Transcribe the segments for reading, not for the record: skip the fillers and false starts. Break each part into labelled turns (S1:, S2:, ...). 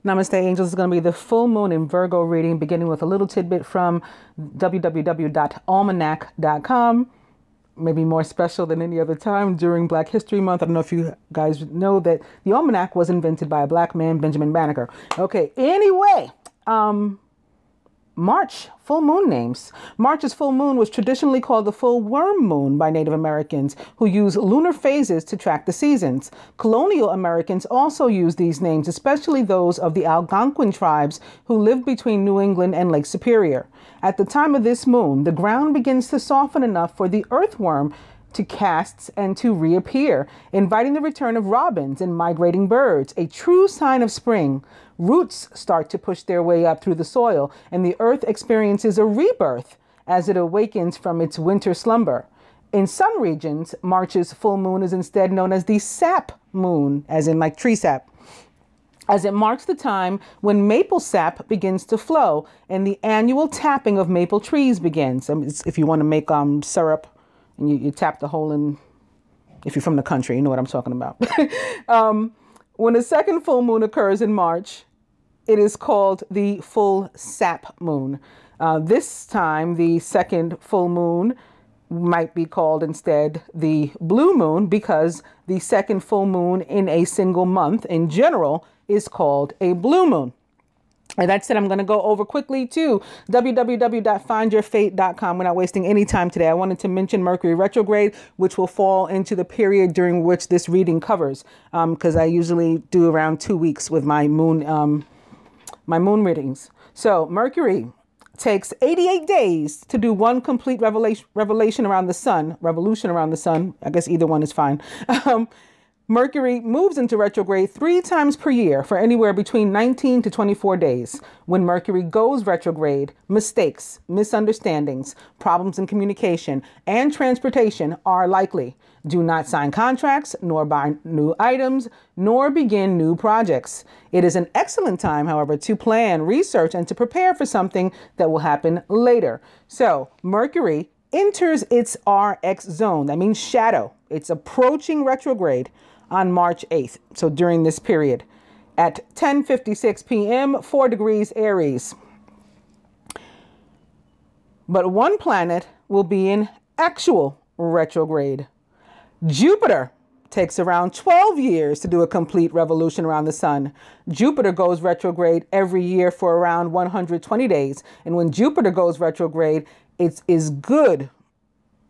S1: Namaste, angels. Is going to be the full moon in Virgo reading, beginning with a little tidbit from www.almanac.com. Maybe more special than any other time during Black History Month. I don't know if you guys know that the almanac was invented by a black man, Benjamin Banneker. Okay, anyway, March, full moon names. March's full moon was traditionally called the full worm moon by Native Americans who use lunar phases to track the seasons. Colonial Americans also used these names, especially those of the Algonquin tribes who lived between New England and Lake Superior. At the time of this moon, the ground begins to soften enough for the earthworm to cast and to reappear, inviting the return of robins and migrating birds, a true sign of spring. Roots start to push their way up through the soil, and the earth experiences a rebirth as it awakens from its winter slumber. In some regions, March's full moon is instead known as the sap moon, as in like tree sap, as it marks the time when maple sap begins to flow and the annual tapping of maple trees begins. If you want to make syrup, and you tap the hole in, if you're from the country, you know what I'm talking about. When the second full moon occurs in March, it is called the full sap moon. This time, the second full moon might be called instead the blue moon, because the second full moon in a single month in general is called a blue moon. And that said, I'm going to go over quickly to www.findyourfate.com. We're not wasting any time today. I wanted to mention Mercury retrograde, which will fall into the period during which this reading covers, because I usually do around 2 weeks with my moon readings. So Mercury takes 88 days to do one complete revolution around the sun. I guess either one is fine. Mercury moves into retrograde 3 times per year for anywhere between 19 to 24 days. When Mercury goes retrograde, mistakes, misunderstandings, problems in communication, and transportation are likely. Do not sign contracts, nor buy new items, nor begin new projects. It is an excellent time, however, to plan, research, and to prepare for something that will happen later. So Mercury enters its RX zone. That means shadow. It's approaching retrograde on March 8th. So during this period at 10:56 p.m., 4 degrees Aries. But one planet will be in actual retrograde. Jupiter takes around 12 years to do a complete revolution around the sun. Jupiter goes retrograde every year for around 120 days. And when Jupiter goes retrograde, it is good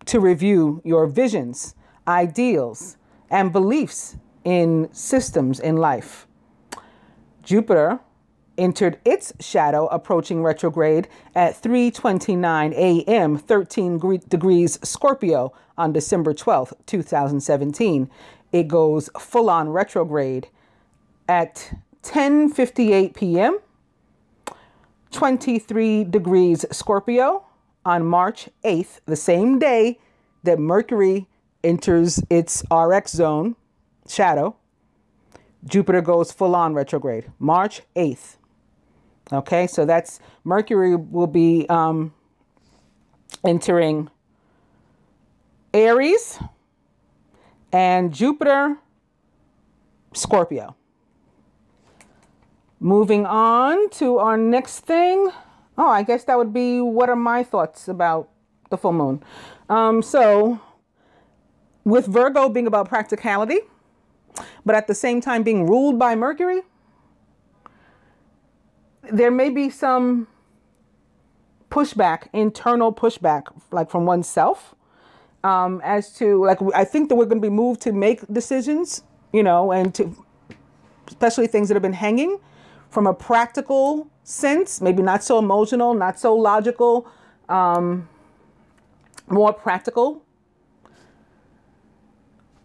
S1: to review your visions, ideals, and beliefs in systems in life. Jupiter entered its shadow approaching retrograde at 3:29 a.m., 13 degrees Scorpio on December 12th, 2017. It goes full-on retrograde at 10:58 p.m., 23 degrees Scorpio on March 8th, the same day that Mercury enters its RX zone, shadow. Jupiter goes full-on retrograde, March 8th. Okay, so that's Mercury will be entering Aries, and Jupiter, Scorpio. Moving on to our next thing. Oh, I guess that would be, what are my thoughts about the full moon? So with Virgo being about practicality, but at the same time being ruled by Mercury, there may be some pushback, internal pushback, like from oneself, as to, like, I think that we're going to be moved to make decisions, you know, and to, especially things that have been hanging from a practical sense, maybe not so emotional, not so logical, more practical.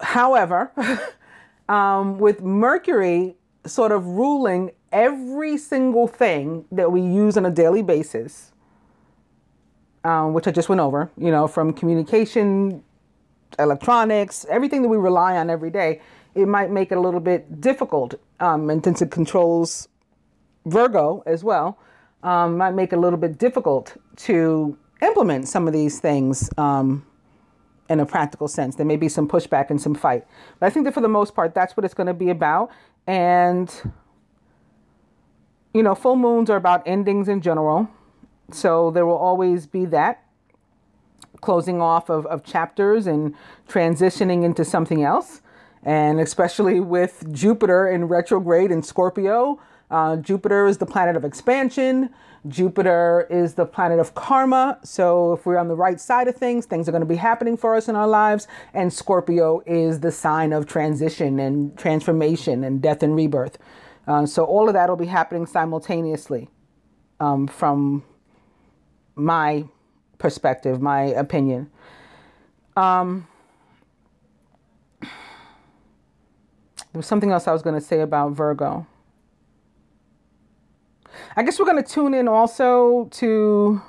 S1: However, with Mercury sort of ruling every single thing that we use on a daily basis, which I just went over, you know, from communication, electronics, everything that we rely on every day, it might make it a little bit difficult, and since it controls Virgo as well, might make it a little bit difficult to implement some of these things in a practical sense. There may be some pushback and some fight. But I think that for the most part, that's what it's going to be about. And you know, full moons are about endings in general. So there will always be that closing off of chapters and transitioning into something else. And especially with Jupiter in retrograde in Scorpio, Jupiter is the planet of expansion. Jupiter is the planet of karma. So if we're on the right side of things, things are going to be happening for us in our lives. And Scorpio is the sign of transition and transformation and death and rebirth. So all of that will be happening simultaneously, from my perspective, my opinion. There was something else I was going to say about Virgo. I guess we're going to tune in also to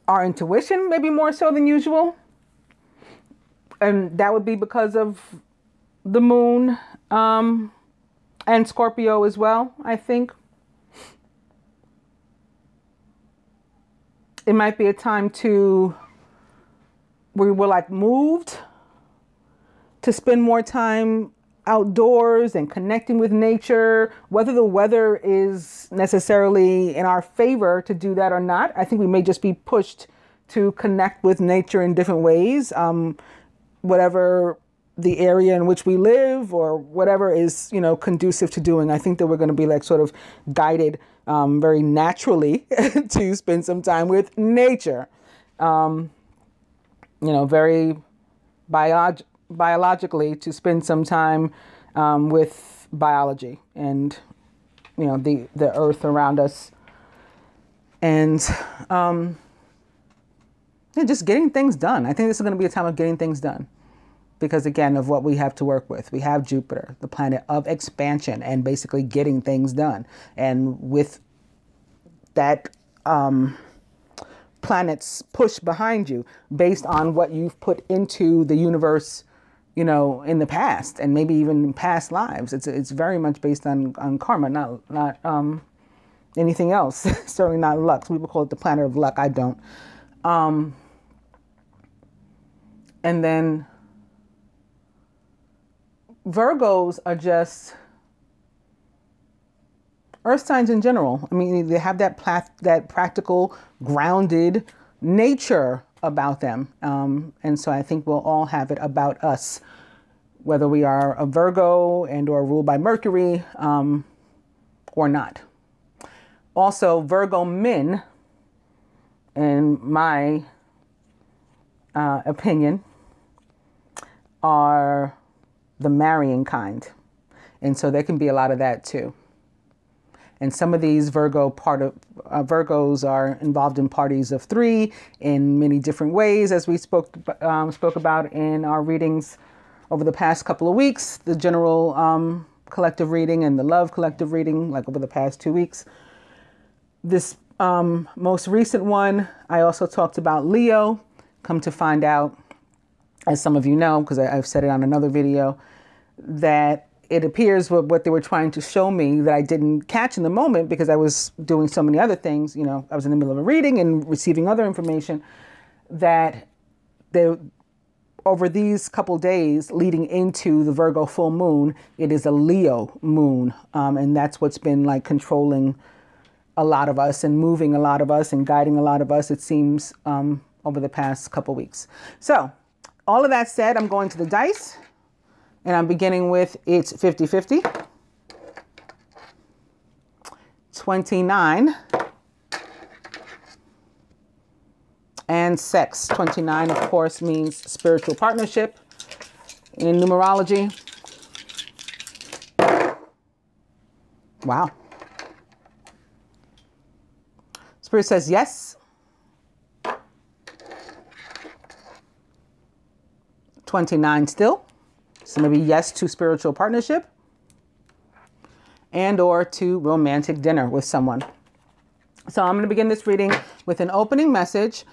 S1: our intuition, maybe more so than usual. And that would be because of the moon, and Scorpio as well, I think. It might be a time where we're like moved to spend more time outdoors and connecting with nature, whether the weather is necessarily in our favor to do that or not. I think we may just be pushed to connect with nature in different ways, whatever the area in which we live or whatever is, you know, conducive to doing. I think that we're going to be like sort of guided very naturally to spend some time with nature, you know, very biologically to spend some time with biology and, you know, the earth around us, and yeah, just getting things done. I think this is going to be a time of getting things done because, again, of what we have to work with. We have Jupiter, the planet of expansion, and basically getting things done. And with that planet's push behind you based on what you've put into the universe, you know, in the past and maybe even in past lives. It's very much based on karma, not anything else. Certainly not luck. Some people call it the planet of luck. I don't. And then Virgos are just earth signs in general. I mean, they have that practical, grounded nature about them. And so I think we'll all have it about us, whether we are a Virgo and or ruled by Mercury or not. Also, Virgo men, in my opinion, are the marrying kind. And so there can be a lot of that too. And some of these Virgos are involved in parties of three in many different ways, as we spoke about in our readings over the past couple of weeks, the general collective reading and the love collective reading, like over the past 2 weeks. This most recent one, I also talked about Leo. Come to find out, as some of you know, because I've said it on another video, that it appears what they were trying to show me that I didn't catch in the moment because I was doing so many other things. You know, I was in the middle of a reading and receiving other information, that over these couple days leading into the Virgo full moon, it is a Leo moon. And that's what's been like controlling a lot of us and moving a lot of us and guiding a lot of us, it seems, over the past couple weeks. So all of that said, I'm going to the dice. And I'm beginning with it's 50-50, 29, and sex. 29, of course, means spiritual partnership in numerology. Wow. Spirit says yes. 29 still. So maybe yes to spiritual partnership and or to romantic dinner with someone. So I'm going to begin this reading with an opening message,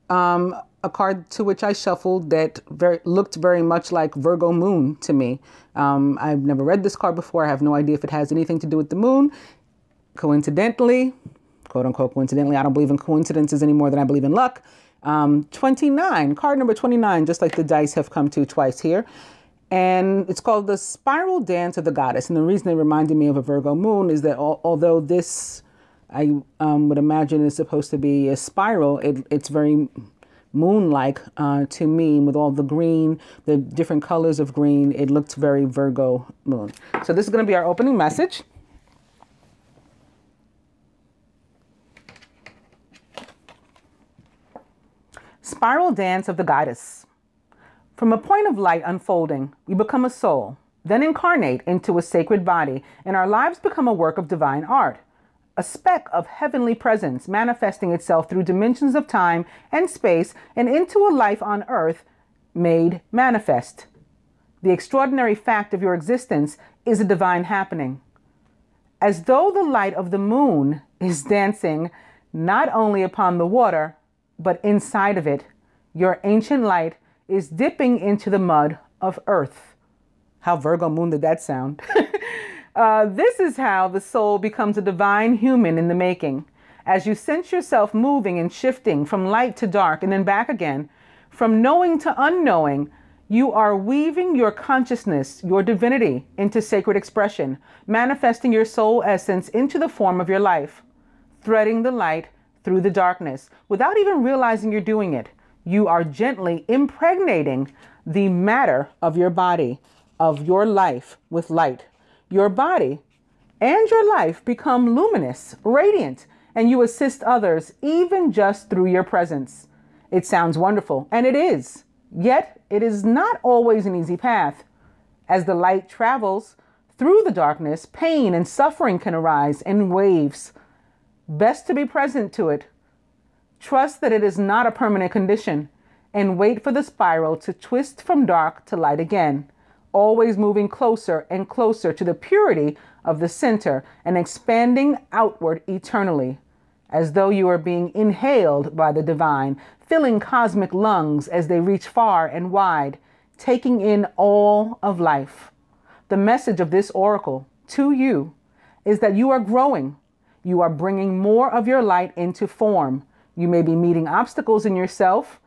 S1: a card to which I shuffled that looked very much like Virgo moon to me. I've never read this card before. I have no idea if it has anything to do with the moon. Coincidentally, quote unquote coincidentally, I don't believe in coincidences any more than I believe in luck. 29, card number 29, just like the dice have come to twice here. And it's called the Spiral Dance of the Goddess. And the reason it reminded me of a Virgo moon is that although this, I would imagine, is supposed to be a spiral, it's very moon-like to me, with all the green, the different colors of green. It looked very Virgo moon. So this is going to be our opening message. Spiral Dance of the Goddess. From a point of light unfolding, we become a soul, then incarnate into a sacred body, and our lives become a work of divine art, a speck of heavenly presence manifesting itself through dimensions of time and space and into a life on earth made manifest. The extraordinary fact of your existence is a divine happening. As though the light of the moon is dancing not only upon the water, but inside of it, your ancient light is dipping into the mud of earth. How Virgo moon did that sound? This is how the soul becomes a divine human in the making. As you sense yourself moving and shifting from light to dark and then back again, from knowing to unknowing, you are weaving your consciousness, your divinity, into sacred expression, manifesting your soul essence into the form of your life, threading the light through the darkness without even realizing you're doing it. You are gently impregnating the matter of your body, of your life, with light. Your body and your life become luminous, radiant, and you assist others even just through your presence. It sounds wonderful, and it is. Yet it is not always an easy path. As the light travels through the darkness, pain and suffering can arise in waves. Best to be present to it. Trust that it is not a permanent condition, and wait for the spiral to twist from dark to light again, always moving closer and closer to the purity of the center and expanding outward eternally, as though you are being inhaled by the divine, filling cosmic lungs as they reach far and wide, taking in all of life. The message of this oracle to you is that you are growing. You are bringing more of your light into form. You may be meeting obstacles in yourself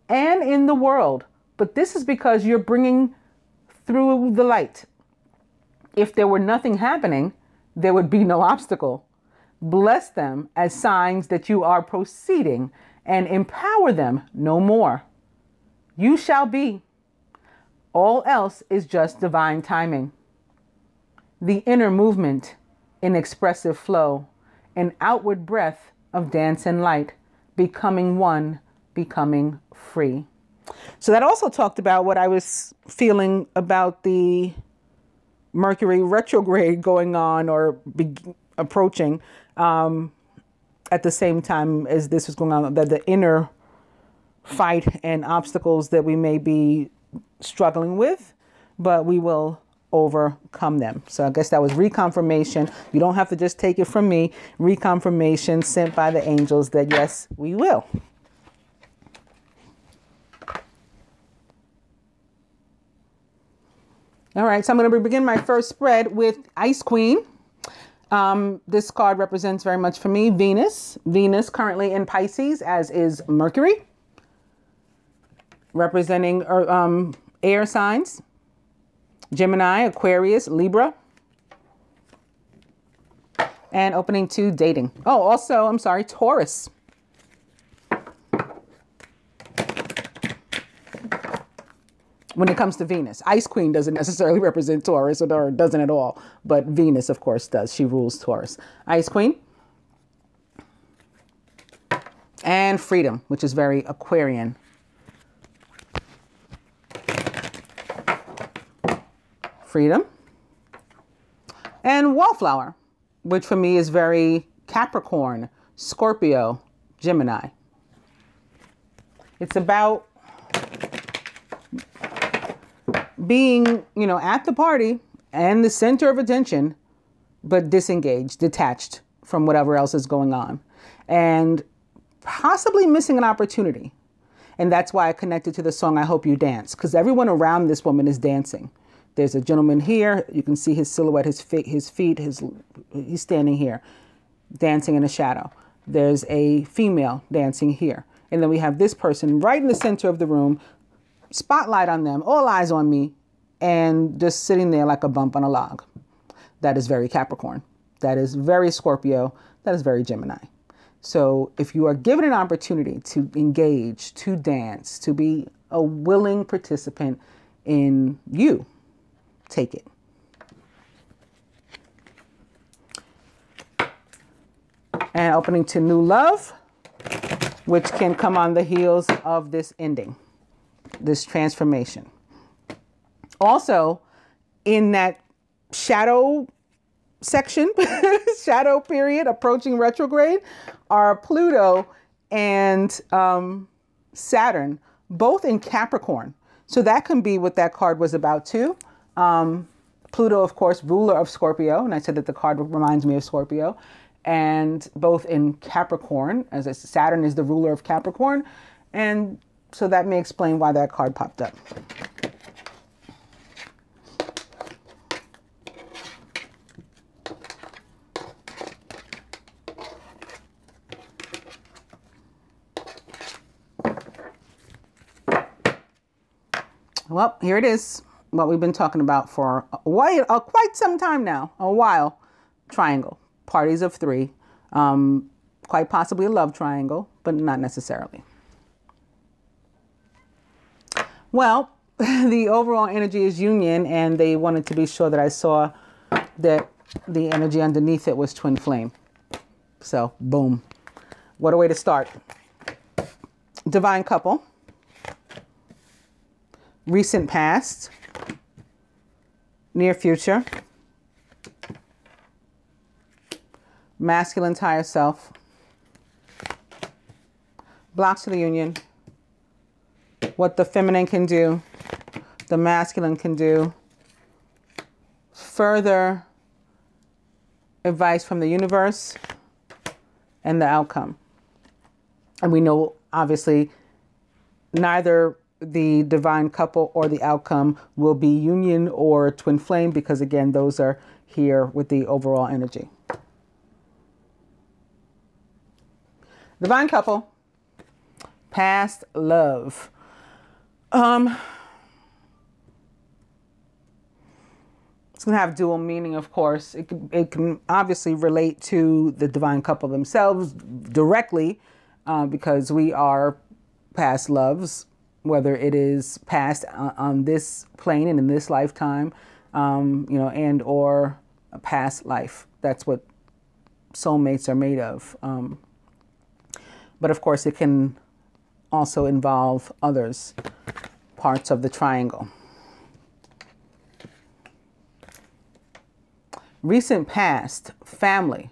S1: and in the world, but this is because you're bringing through the light. If there were nothing happening, there would be no obstacle. Bless them as signs that you are proceeding and empower them no more. You shall be. All else is just divine timing. The inner movement, in expressive flow, an outward breath of dance and light, becoming one, becoming free. So that also talked about what I was feeling about the Mercury retrograde going on or approaching at the same time as this was going on, that the inner fight and obstacles that we may be struggling with, but we will overcome them. So I guess that was reconfirmation. You don't have to just take it from me. Reconfirmation sent by the angels that yes, we will. All right, so I'm going to begin my first spread with Ice Queen. This card represents very much for me Venus. Venus currently in Pisces, as is Mercury, representing air signs. Gemini, Aquarius, Libra. And opening to dating. Oh, also, I'm sorry, Taurus. When it comes to Venus, Ice Queen doesn't necessarily represent Taurus, or doesn't at all. But Venus, of course, does. She rules Taurus. Ice Queen. And Freedom, which is very Aquarian. Freedom. And Wallflower, which for me is very Capricorn, Scorpio, Gemini. It's about being, at the party and the center of attention, but disengaged, detached from whatever else is going on, and possibly missing an opportunity. And that's why I connected to the song, I Hope You Dance, because everyone around this woman is dancing. There's a gentleman here. You can see his silhouette, his feet, he's standing here, dancing in a shadow. There's a female dancing here. And then we have this person right in the center of the room, spotlight on them, all eyes on me, and just sitting there like a bump on a log. That is very Capricorn. That is very Scorpio. That is very Gemini. So if you are given an opportunity to engage, to dance, to be a willing participant in you, take it. And opening to new love, which can come on the heels of this ending, this transformation. Also, in that shadow section, shadow period, approaching retrograde, are Pluto and Saturn, both in Capricorn. So that can be what that card was about too. Pluto, of course, ruler of Scorpio. And I said that the card reminds me of Scorpio. And both in Capricorn, as Saturn is the ruler of Capricorn. And so that may explain why that card popped up. Well, here it is, what we've been talking about for quite some time now, a while. Triangle, parties of three, quite possibly a love triangle, but not necessarily. Well, the overall energy is union, and they wanted to be sure that I saw that the energy underneath it was twin flame. So, boom. What a way to start. Divine couple. Recent past, near future, masculine's higher self, blocks of the union, what the feminine can do, the masculine can do, further advice from the universe, and the outcome. And we know, obviously, neither the divine couple or the outcome will be union or twin flame, because again, those are here with the overall energy. Divine couple, past love. It's going to have dual meaning, of course. It can obviously relate to the divine couple themselves directly, because we are past loves, whether it is past on this plane and in this lifetime, and or a past life. That's what soulmates are made of. But of course, it can also involve others, parts of the triangle. Recent past, family.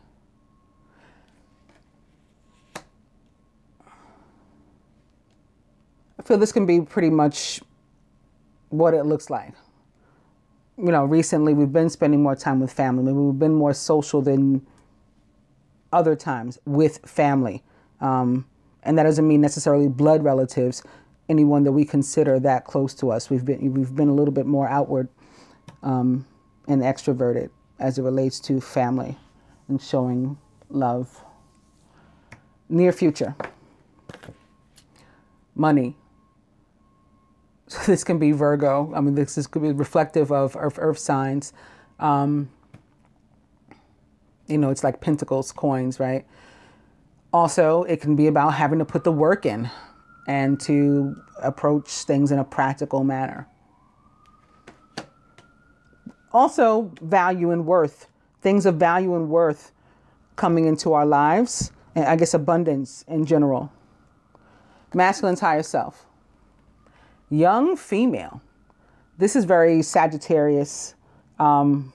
S1: I feel this can be pretty much what it looks like. Recently we've been spending more time with family. Maybe we've been more social than other times with family. And that doesn't mean necessarily blood relatives, anyone that we consider that close to us. We've been a little bit more outward and extroverted as it relates to family and showing love. Near future. Money. So this can be Virgo. I mean, this could be reflective of earth signs. It's like pentacles, coins, right? Also, it can be about having to put the work in and to approach things in a practical manner. Also, value and worth. Things of value and worth coming into our lives. And I guess abundance in general. Masculine's higher self. Young female. This is very Sagittarius. And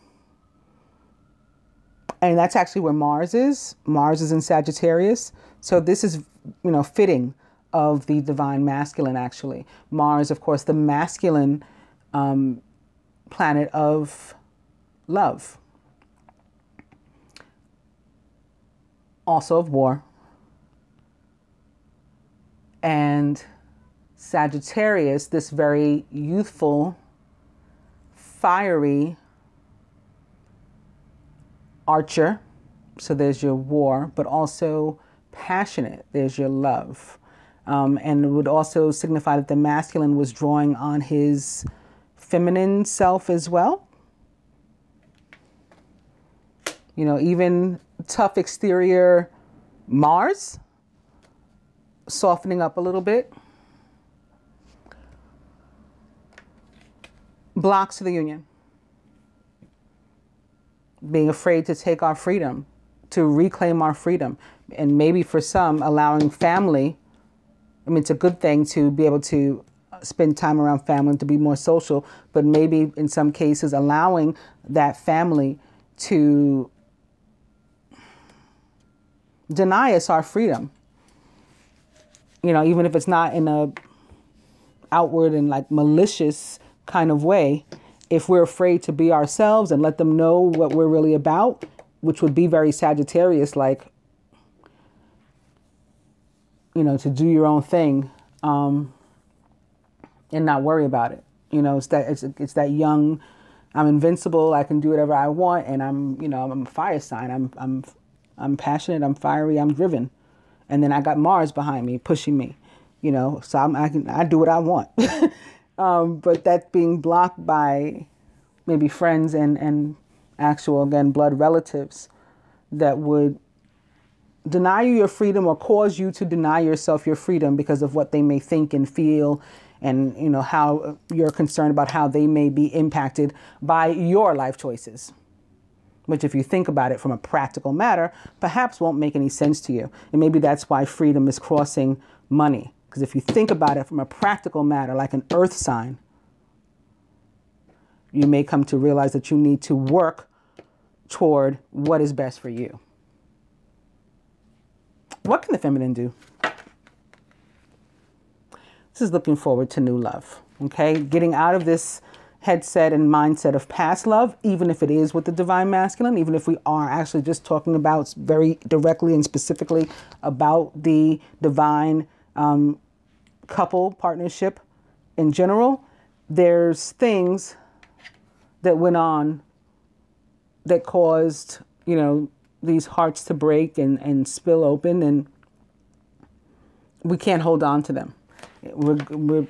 S1: that's actually where Mars is. Mars is in Sagittarius. So this is, fitting of the divine masculine, actually. Mars, of course, the masculine planet of love. Also of war. And Sagittarius, this very youthful, fiery archer. So there's your war, but also passionate. There's your love. And it would also signify that the masculine was drawing on his feminine self as well. You know, even tough exterior Mars, softening up a little bit. Blocks to the union. Being afraid to take our freedom, to reclaim our freedom. And maybe for some, allowing family, I mean, it's a good thing to be able to spend time around family and to be more social, but maybe in some cases allowing that family to deny us our freedom. You know, even if it's not in a outward and like malicious kind of way, if we're afraid to be ourselves and let them know what we're really about, which would be very Sagittarius, like, you know, to do your own thing, and not worry about it. You know, it's that young, I'm invincible, I can do whatever I want, and I'm a fire sign. I'm passionate, I'm fiery, I'm driven. And then I got Mars behind me, pushing me, you know, so I do what I want. But that's being blocked by maybe friends and actual, again, blood relatives that would deny you your freedom or cause you to deny yourself your freedom because of what they may think and feel, and, you know, how you're concerned about how they may be impacted by your life choices, which, if you think about it from a practical matter, perhaps won't make any sense to you. And maybe that's why freedom is crossing money. Because if you think about it from a practical matter, like an earth sign, you may come to realize that you need to work toward what is best for you. What can the feminine do? This is looking forward to new love, okay? Getting out of this headset and mindset of past love, even if it is with the divine masculine, even if we are actually just talking about very directly and specifically about the divine couple partnership in general, there's things that went on that caused, you know, these hearts to break and spill open, and we can't hold on to them. We're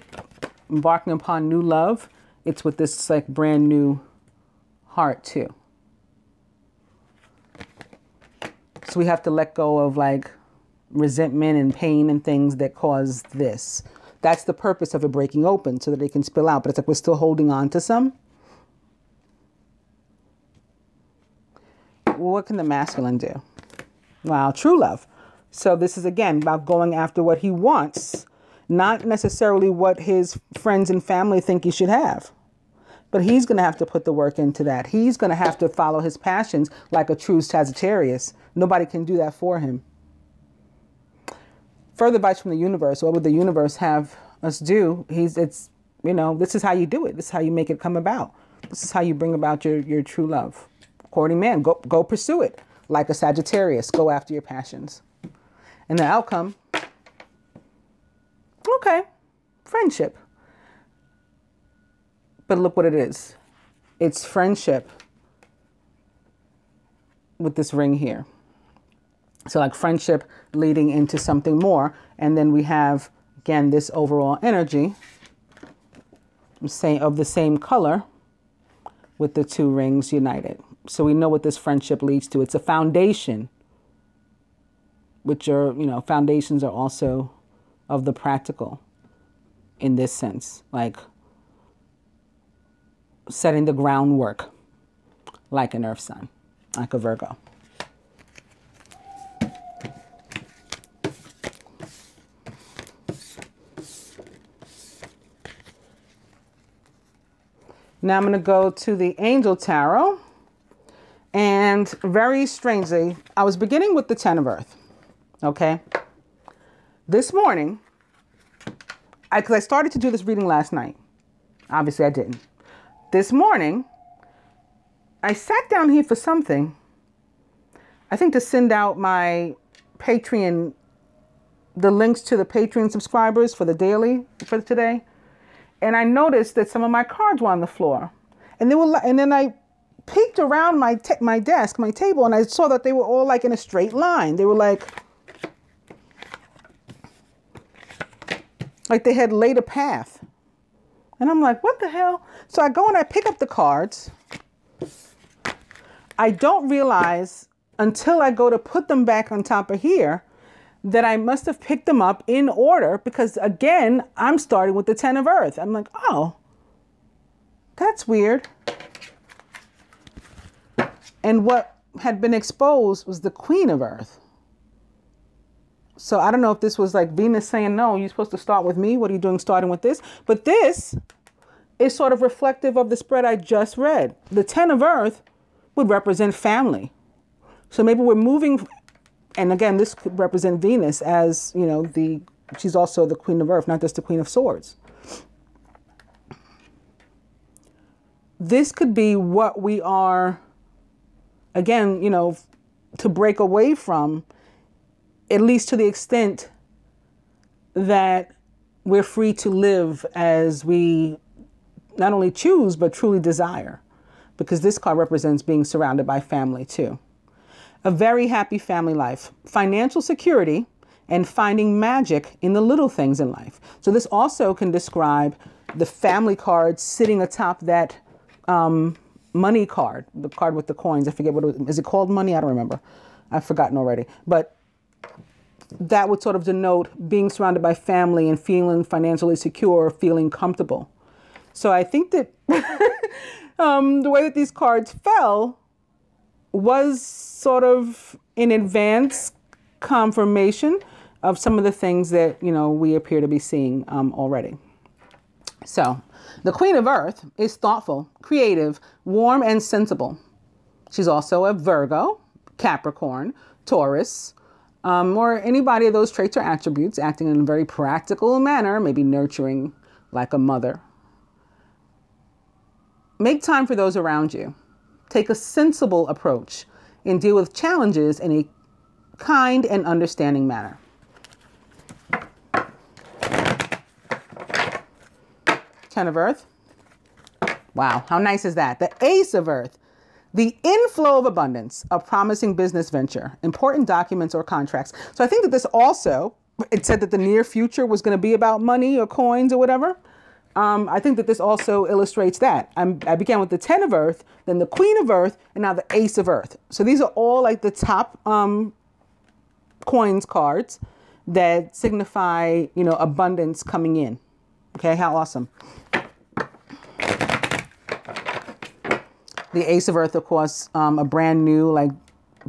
S1: embarking upon new love. It's with this like brand new heart too. So we have to let go of like resentment and pain and things that cause this. That's the purpose of it breaking open, so that it can spill out. But it's like we're still holding on to some. What can the masculine do? Wow, true love. So this is, again, about going after what he wants, not necessarily what his friends and family think he should have. But he's going to have to put the work into that. He's going to have to follow his passions like a true Sagittarius. Nobody can do that for him. Further advice from the universe. What would the universe have us do? It's, you know, this is how you do it. This is how you make it come about. This is how you bring about your true love. Courting man, go pursue it. Like a Sagittarius, go after your passions. And the outcome, okay, friendship. But look what it is. It's friendship with this ring here. So like friendship leading into something more. And then we have, again, this overall energy of the same color with the two rings united. So we know what this friendship leads to. It's a foundation, which are, you know, foundations are also of the practical in this sense, like setting the groundwork like an earth sign, like a Virgo. Now I'm going to go to the Angel Tarot. And very strangely, I was beginning with the Ten of Earth. Okay. This morning, because I started to do this reading last night. Obviously, I didn't. This morning, I sat down here for something. I think to send out my Patreon, the links to the Patreon subscribers for the daily for today. And I noticed that some of my cards were on the floor. And then I peeked around my desk, my table, and I saw that they were all like in a straight line. They were like they had laid a path And I'm like, what the hell? So I go and I pick up the cards. I don't realize until I go to put them back on top of here that I must have picked them up in order, because again, I'm starting with the 10 of Earth. I'm like, oh, that's weird. And what had been exposed was the Queen of Earth. So I don't know if this was like Venus saying, no, you're supposed to start with me. What are you doing starting with this? But this is sort of reflective of the spread I just read. The 10 of Earth would represent family. So maybe we're moving, and again, this could represent Venus as, you know, she's also the Queen of Earth, not just the Queen of Swords. This could be what we are, again, you know, to break away from, at least to the extent that we're free to live as we not only choose, but truly desire. Because this card represents being surrounded by family too. A very happy family life, financial security, and finding magic in the little things in life. So this also can describe the family card sitting atop that money card, the card with the coins. I forget what it was. Is it called money? I don't remember. I've forgotten already. But that would sort of denote being surrounded by family and feeling financially secure, feeling comfortable. So I think that the way that these cards fell was sort of in advance confirmation of some of the things that, you know, we appear to be seeing already. So the Queen of Earth is thoughtful, creative, warm, and sensible. She's also a Virgo, Capricorn, Taurus, or anybody of those traits or attributes, acting in a very practical manner, maybe nurturing like a mother. Make time for those around you. Take a sensible approach and deal with challenges in a kind and understanding manner. Ten of Earth. Wow, how nice is that? The Ace of Earth. The inflow of abundance, a promising business venture, important documents or contracts. So I think that this also, it said that the near future was going to be about money or coins or whatever. I think that this also illustrates that. I began with the 10 of Earth, then the Queen of Earth, and now the Ace of Earth. So these are all like the top coins cards that signify, you know, abundance coming in. Okay, how awesome. The Ace of Earth, of course, a brand new, like,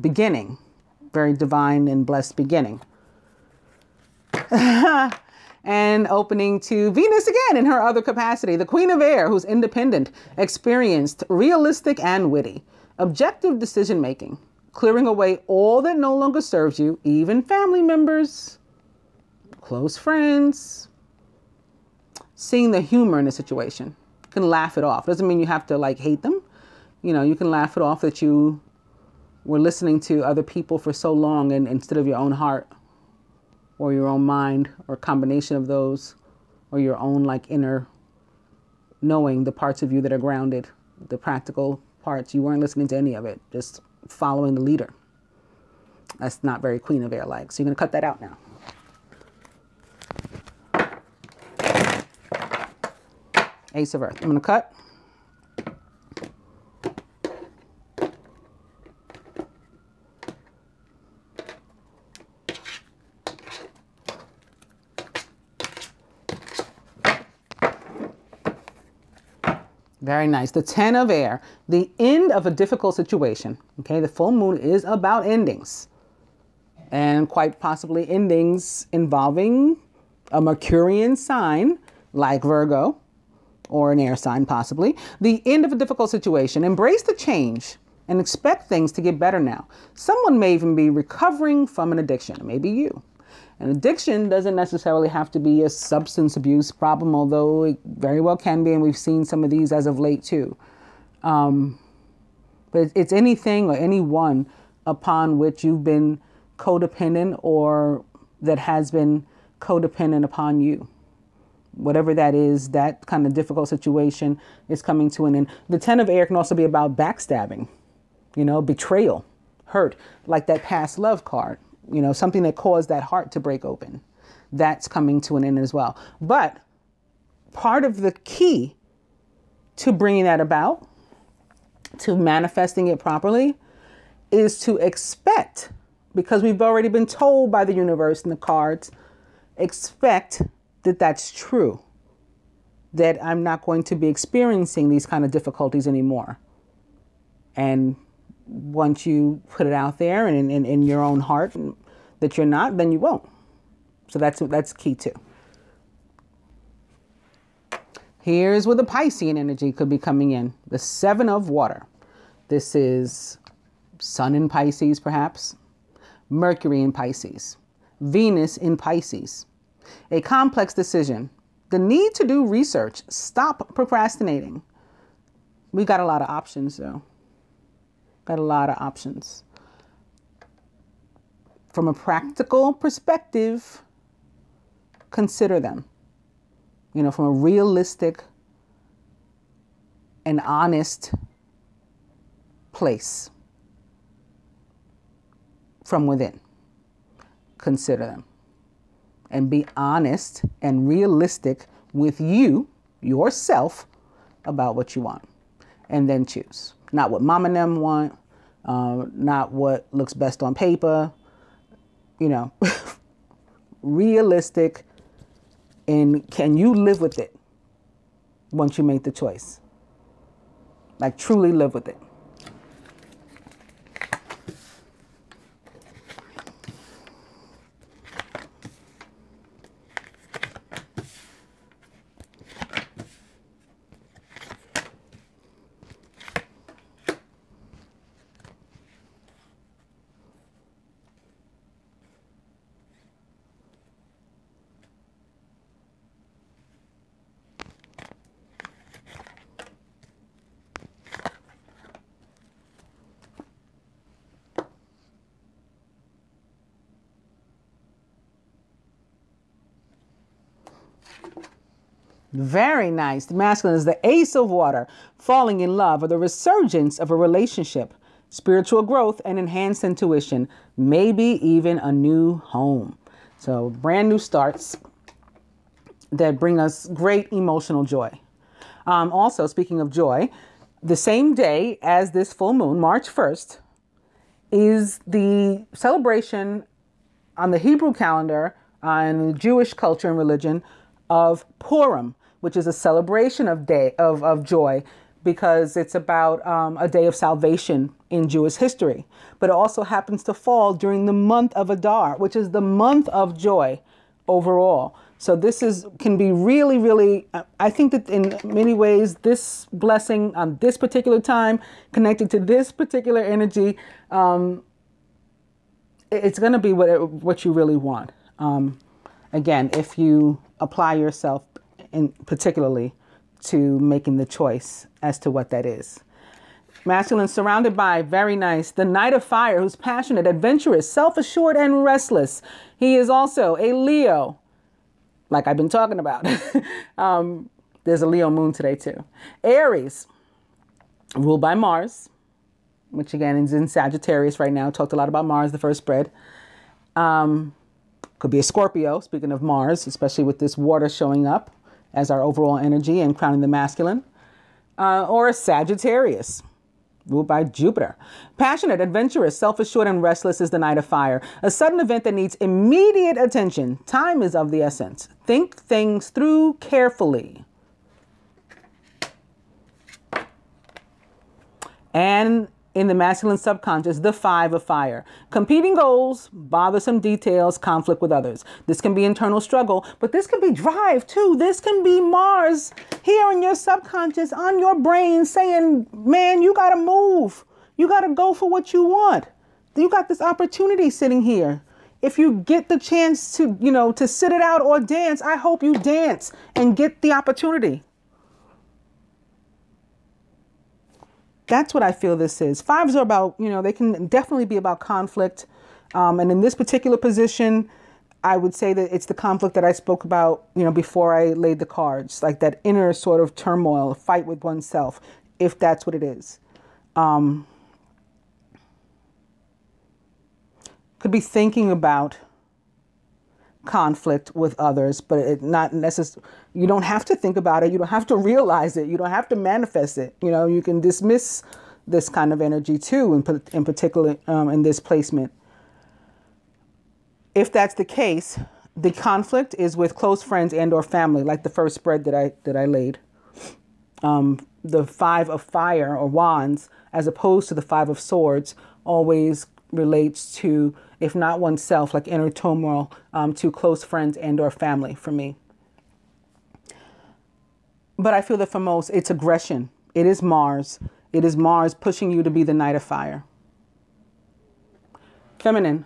S1: beginning. Very divine and blessed beginning. And opening to Venus again in her other capacity. The Queen of Air, who's independent, experienced, realistic, and witty. Objective decision-making. Clearing away all that no longer serves you, even family members, close friends. Seeing the humor in a situation. You can laugh it off. Doesn't mean you have to, like, hate them. You know, you can laugh it off that you were listening to other people for so long and instead of your own heart or your own mind or a combination of those or your own like inner knowing, the parts of you that are grounded, the practical parts, you weren't listening to any of it, just following the leader. That's not very Queen of Air like. So you're going to cut that out now. Ace of Earth. I'm going to cut. Very nice. The 10 of Air, the end of a difficult situation. Okay, the full moon is about endings and quite possibly endings involving a Mercurian sign like Virgo or an air sign possibly. The end of a difficult situation. Embrace the change and expect things to get better now. Someone may even be recovering from an addiction. Maybe you. An addiction doesn't necessarily have to be a substance abuse problem, although it very well can be, and we've seen some of these as of late too. But it's anything or anyone upon which you've been codependent or that has been codependent upon you. Whatever that is, that kind of difficult situation is coming to an end. The 10 of Air can also be about backstabbing, you know, betrayal, hurt, like that past love card. You know, something that caused that heart to break open. That's coming to an end as well. But part of the key to bringing that about, to manifesting it properly, is to expect, because we've already been told by the universe and the cards, expect that that's true, that I'm not going to be experiencing these kind of difficulties anymore. And once you put it out there and in your own heart that you're not, then you won't. So that's key too. Here's where the Piscean energy could be coming in. The Seven of Water. This is Sun in Pisces, perhaps. Mercury in Pisces. Venus in Pisces. A complex decision. The need to do research. Stop procrastinating. We got a lot of options, though. Got a lot of options. From a practical perspective, consider them. You know, from a realistic and honest place from within. Consider them. And be honest and realistic with you, yourself, about what you want. And then choose. Not what mom and them want, not what looks best on paper, you know, realistic. And can you live with it once you make the choice? Like truly live with it. Very nice. The masculine is the Ace of Water, falling in love, or the resurgence of a relationship, spiritual growth and enhanced intuition, maybe even a new home. So brand new starts that bring us great emotional joy. Also, speaking of joy, the same day as this full moon, March 1st, is the celebration on the Hebrew calendar and the Jewish culture and religion of Purim, which is a celebration of joy, because it's about a day of salvation in Jewish history. But it also happens to fall during the month of Adar, which is the month of joy overall. So this can be really, really, I think that in many ways, this blessing on this particular time, connected to this particular energy, it's going to be what you really want. Again, if you apply yourself particularly to making the choice as to what that is. Masculine surrounded by, very nice, the Knight of Fire, who's passionate, adventurous, self-assured, and restless. He is also a Leo, like I've been talking about. There's a Leo moon today too. Aries, ruled by Mars, which again is in Sagittarius right now. Talked a lot about Mars, the first spread. Could be a Scorpio, speaking of Mars, especially with this water showing up as our overall energy and crowning the masculine. Or a Sagittarius, ruled by Jupiter. Passionate, adventurous, self-assured, and restless is the Knight of Fire. A sudden event that needs immediate attention. Time is of the essence. Think things through carefully. And in the masculine subconscious, the Five of Fire. Competing goals, bothersome details, conflict with others. This can be internal struggle, but this can be drive too. This can be Mars here in your subconscious, on your brain, saying, man, you got to move. You got to go for what you want. You got this opportunity sitting here. If you get the chance to, to sit it out or dance, I hope you dance and get the opportunity. That's what I feel this is. Fives are about, they can definitely be about conflict. And in this particular position, I would say that it's the conflict that I spoke about, before I laid the cards, like that inner sort of turmoil, fight with oneself, if that's what it is. Could be thinking about conflict with others, but it not necessarily, you don't have to think about it. You don't have to realize it. You don't have to manifest it. You know, you can dismiss this kind of energy too, in particular, in this placement. If that's the case, the conflict is with close friends and or family, like the first spread that I laid. The 5 of fire or wands, as opposed to the 5 of swords, always relates to, if not oneself, like inner turmoil, to close friends and or family for me. But I feel that for most, it's aggression. It is Mars. It is Mars pushing you to be the Knight of Fire. Feminine,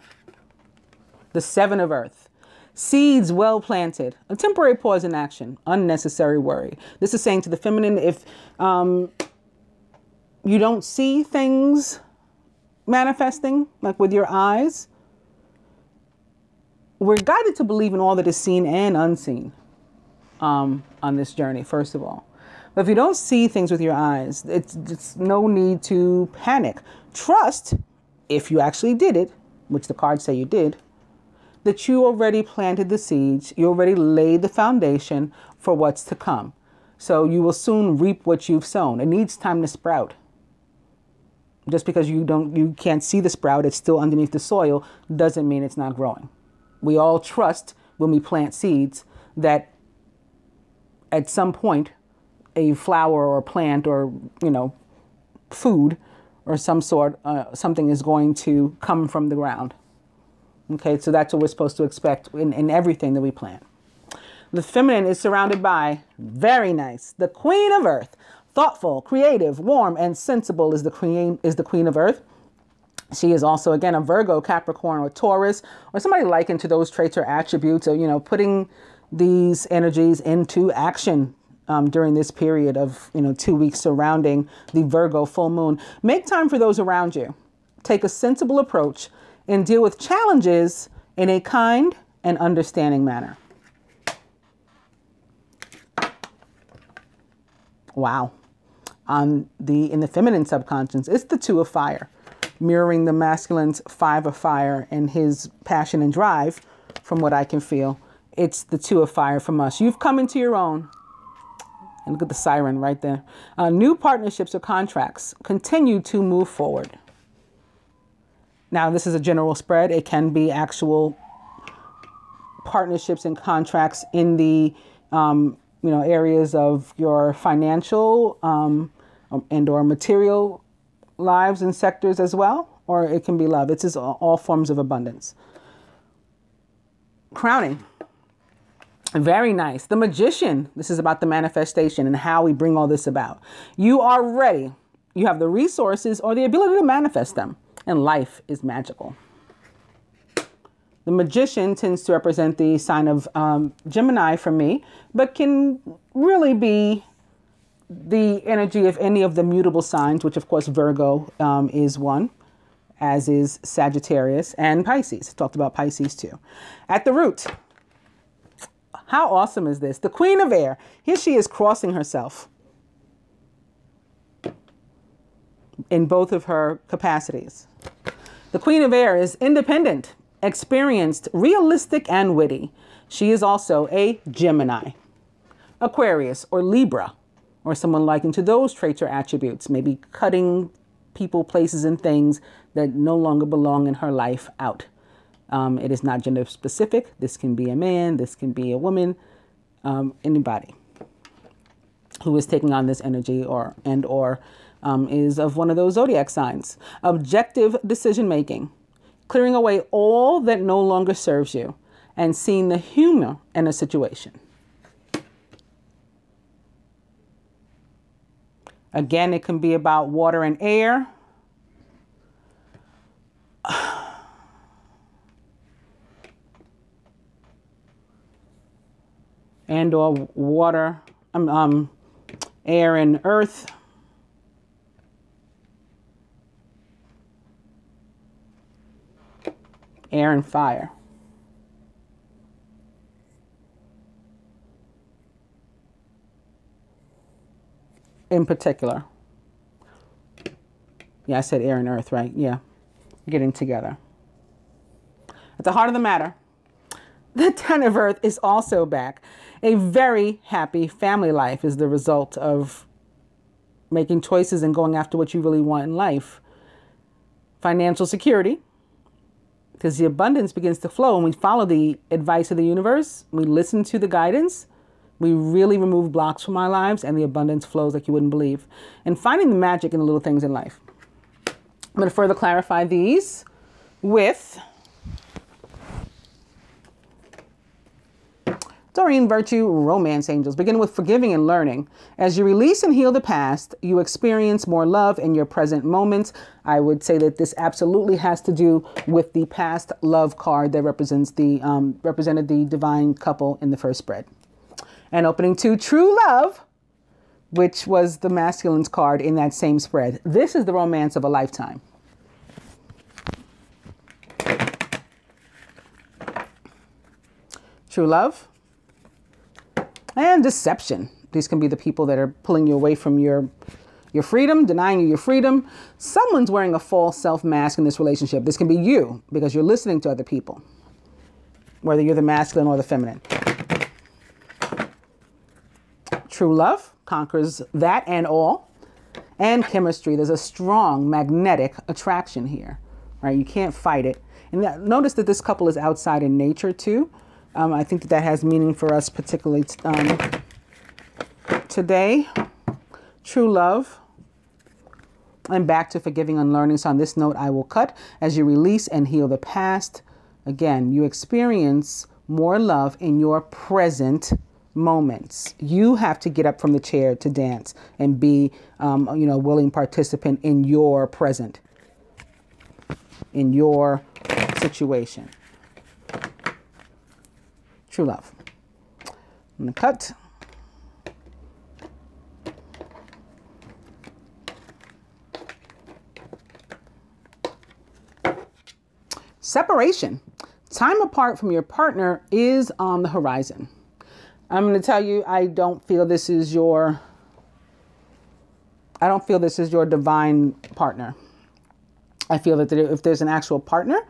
S1: the 7 of Earth. Seeds well planted, a temporary pause in action, unnecessary worry. This is saying to the feminine, if you don't see things manifesting, like with your eyes, we're guided to believe in all that is seen and unseen on this journey, first of all. But if you don't see things with your eyes, it's no need to panic. Trust, if you actually did it, which the cards say you did, that you already planted the seeds, you already laid the foundation for what's to come. So you will soon reap what you've sown. It needs time to sprout. Just because you can't see the sprout, it's still underneath the soil, doesn't mean it's not growing. We all trust when we plant seeds that at some point a flower or plant or, you know, food or some sort, something is going to come from the ground. Okay, so that's what we're supposed to expect in everything that we plant. The feminine is surrounded by, very nice, the Queen of Earth. Thoughtful, creative, warm, and sensible is the Queen of Earth. She is also, again, a Virgo, Capricorn, or Taurus, or somebody likened to those traits or attributes, or, you know, putting these energies into action during this period of, 2 weeks surrounding the Virgo full moon. Make time for those around you. Take a sensible approach and deal with challenges in a kind and understanding manner. Wow. In the feminine subconscious, it's the 2 of fire, mirroring the masculine's 5 of fire and his passion and drive. From what I can feel, it's the 2 of fire from us. You've come into your own. And look at the siren right there. New partnerships or contracts continue to move forward. Now, this is a general spread. It can be actual partnerships and contracts in the areas of your financial and or material lives and sectors as well, or it can be love. It's just all forms of abundance. Crowning. Very nice. The Magician. This is about the manifestation and how we bring all this about. You are ready. You have the resources or the ability to manifest them, and life is magical. The Magician tends to represent the sign of Gemini for me, but can really be the energy of any of the mutable signs, which of course Virgo is one, as is Sagittarius and Pisces. Talked about Pisces too. At the root, how awesome is this? The Queen of Air. Here she is crossing herself in both of her capacities. The Queen of Air is independent, experienced, realistic, and witty. She is also a Gemini, Aquarius, or Libra, or someone likened to those traits or attributes, maybe cutting people, places, and things that no longer belong in her life out. It is not gender specific. This can be a man, this can be a woman, anybody who is taking on this energy or is of one of those zodiac signs. Objective decision making. Clearing away all that no longer serves you and seeing the humor in a situation. Again, it can be about water and air. And or water, air and earth. Air and fire. In particular. Yeah, I said air and earth, right? Yeah. Getting together. At the heart of the matter, The Ten of Earth is also back. A very happy family life is the result of making choices and going after what you really want in life. Financial security, because the abundance begins to flow when we follow the advice of the universe. We listen to the guidance. We really remove blocks from our lives, and the abundance flows like you wouldn't believe. And finding the magic in the little things in life. I'm going to further clarify these with Doreen Virtue, Romance Angels. Begin with forgiving and learning. As you release and heal the past, you experience more love in your present moments. I would say that this absolutely has to do with the past love card that represented the divine couple in the first spread. And opening to True Love, which was the masculine's card in that same spread. This is the romance of a lifetime. True love. And deception. These can be the people that are pulling you away from your freedom, denying you your freedom. Someone's wearing a false self mask in this relationship. This can be you because you're listening to other people, whether you're the masculine or the feminine. True love conquers that and all. And chemistry. There's a strong magnetic attraction here, right? You can't fight it. And notice that this couple is outside in nature too. I think that has meaning for us, particularly today. True love. And back to forgiving and learning. So on this note, I will cut. As you release and heal the past, again, you experience more love in your present moments. You have to get up from the chair to dance and be, a willing participant in your present, in your situation. True love. I'm going to cut. Separation. Time apart from your partner is on the horizon. I'm going to tell you, I don't feel this is your divine partner. I feel that if there's an actual partner,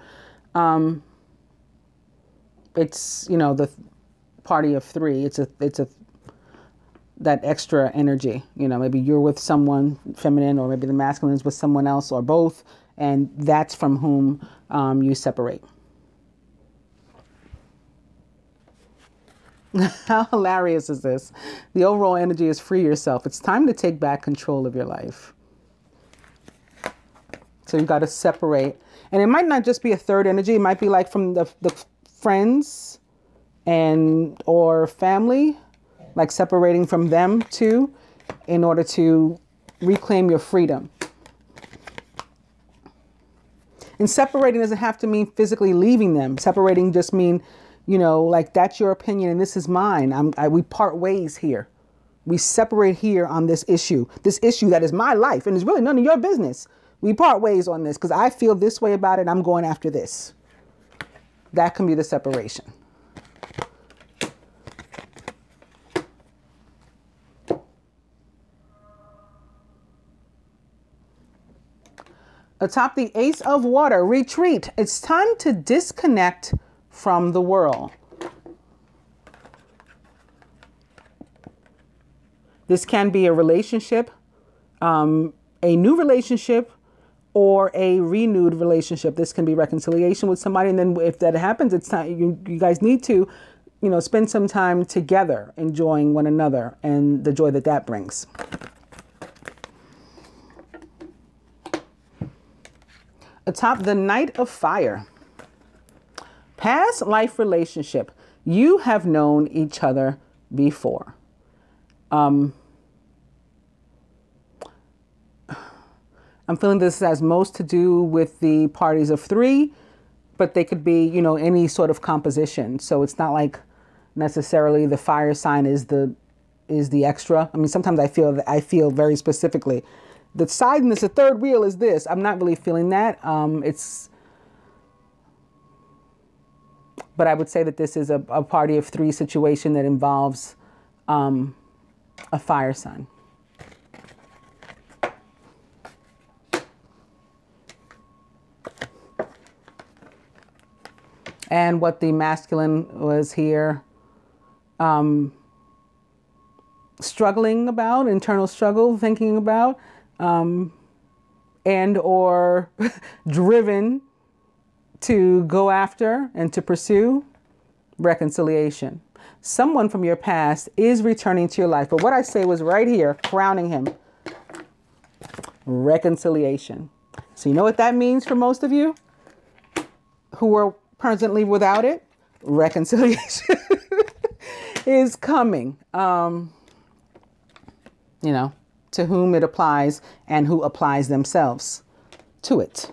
S1: it's, the party of three. It's that extra energy, maybe you're with someone feminine, or maybe the masculine is with someone else, or both. And that's from whom you separate. How hilarious is this? The overall energy is free yourself. It's time to take back control of your life. So you've got to separate. And it might not just be a third energy. It might be like from the friends or family, like separating from them too, in order to reclaim your freedom. And separating doesn't have to mean physically leaving them. Separating just mean, like that's your opinion and this is mine. We part ways here. We separate here on this issue that is my life and is really none of your business. We part ways on this because I feel this way about it. I'm going after this. That can be the separation. Atop the Ace of Water, retreat. It's time to disconnect from the world. This can be a relationship, a new relationship, or a renewed relationship. This can be reconciliation with somebody. And then if that happens, it's time, you guys need to, spend some time together enjoying one another and the joy that brings. Atop the Knight of Fire. Past life relationship. You have known each other before. I'm feeling this has most to do with the parties of three, but they could be, any sort of composition. So it's not like necessarily the fire sign is the extra. I mean, sometimes I feel very specifically the side in this, the third wheel is this. I'm not really feeling that. But I would say that this is a party of three situation that involves a fire sign. And what the masculine was here struggling about, internal struggle, thinking about, and or driven to go after and to pursue reconciliation. Someone from your past is returning to your life. But what I say was right here, crowning him. Reconciliation. So you know what that means for most of you who are presently without it? Reconciliation is coming. You know, to whom it applies and who applies themselves to it.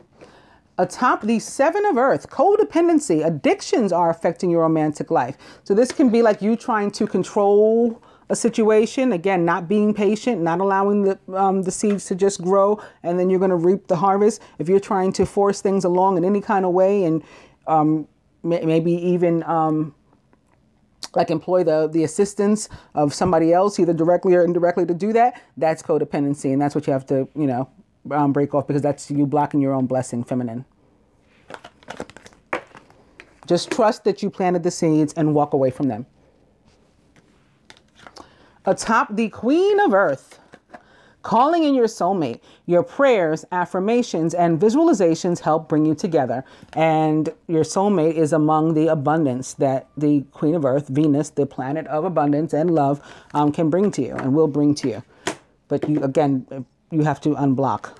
S1: Atop the 7 of Earth, codependency, addictions are affecting your romantic life. So this can be like you trying to control a situation. Again, not being patient, not allowing the seeds to just grow, and then you're going to reap the harvest. If you're trying to force things along in any kind of way, and maybe even like employ the assistance of somebody else, either directly or indirectly, to do that, that's codependency. And that's what you have to, you know, break off, because that's you blocking your own blessing, feminine. Just trust that you planted the seeds and walk away from them. Atop the Queen of Earth, calling in your soulmate. Your prayers, affirmations, and visualizations help bring you together. And your soulmate is among the abundance that the Queen of Earth, Venus, the planet of abundance and love, can bring to you and will bring to you. But you, again, you have to unblock.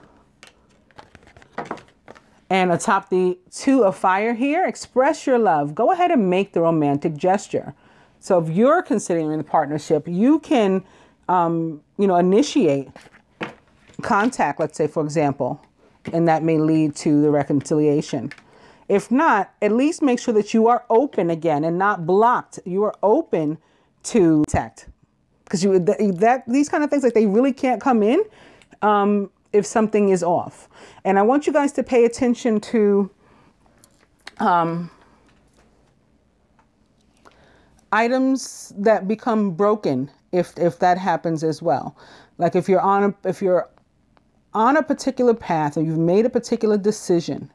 S1: And atop the 2 of Fire here, express your love. Go ahead and make the romantic gesture. So if you're considering the partnership, you can, you know, initiate contact, let's say, for example, and that may lead to the reconciliation. If not, at least make sure that you are open again and not blocked. You are open to contact, because these kind of things, like, they really can't come in if something is off. And I want you guys to pay attention to items that become broken if that happens as well. Like if you're on a particular path, or you've made a particular decision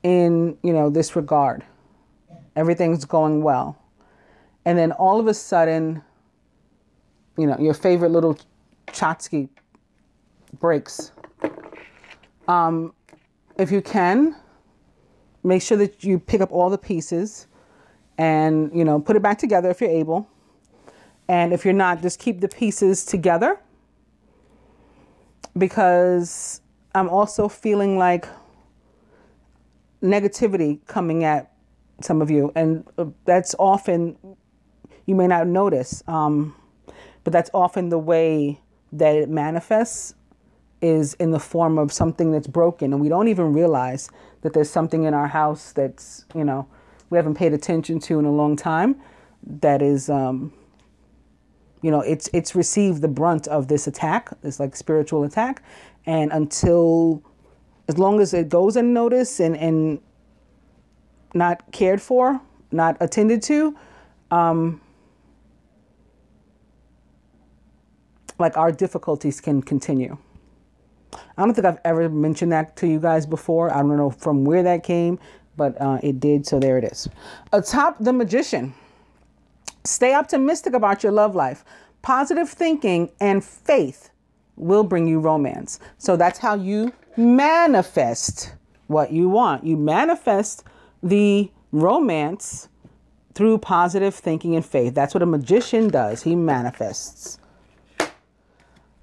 S1: in, you know, this regard, everything's going well, and then all of a sudden, you know, your favorite little tchotchke breaks. If you can, make sure that you pick up all the pieces and, you know, put it back together if you're able. And if you're not, just keep the pieces together, because I'm also feeling like negativity coming at some of you. And that's often, you may not notice, but that's often the way that it manifests, is in the form of something that's broken. And we don't even realize that there's something in our house that's, you know, we haven't paid attention to in a long time, that is, you know, it's received the brunt of this attack, this like spiritual attack. And as long as it goes unnoticed and not cared for, not attended to, like, our difficulties can continue. I don't think I've ever mentioned that to you guys before. I don't know from where that came, but it did. So there it is. Atop the Magician. Stay optimistic about your love life. Positive thinking and faith will bring you romance. So that's how you manifest what you want. You manifest the romance through positive thinking and faith. That's what a magician does. He manifests.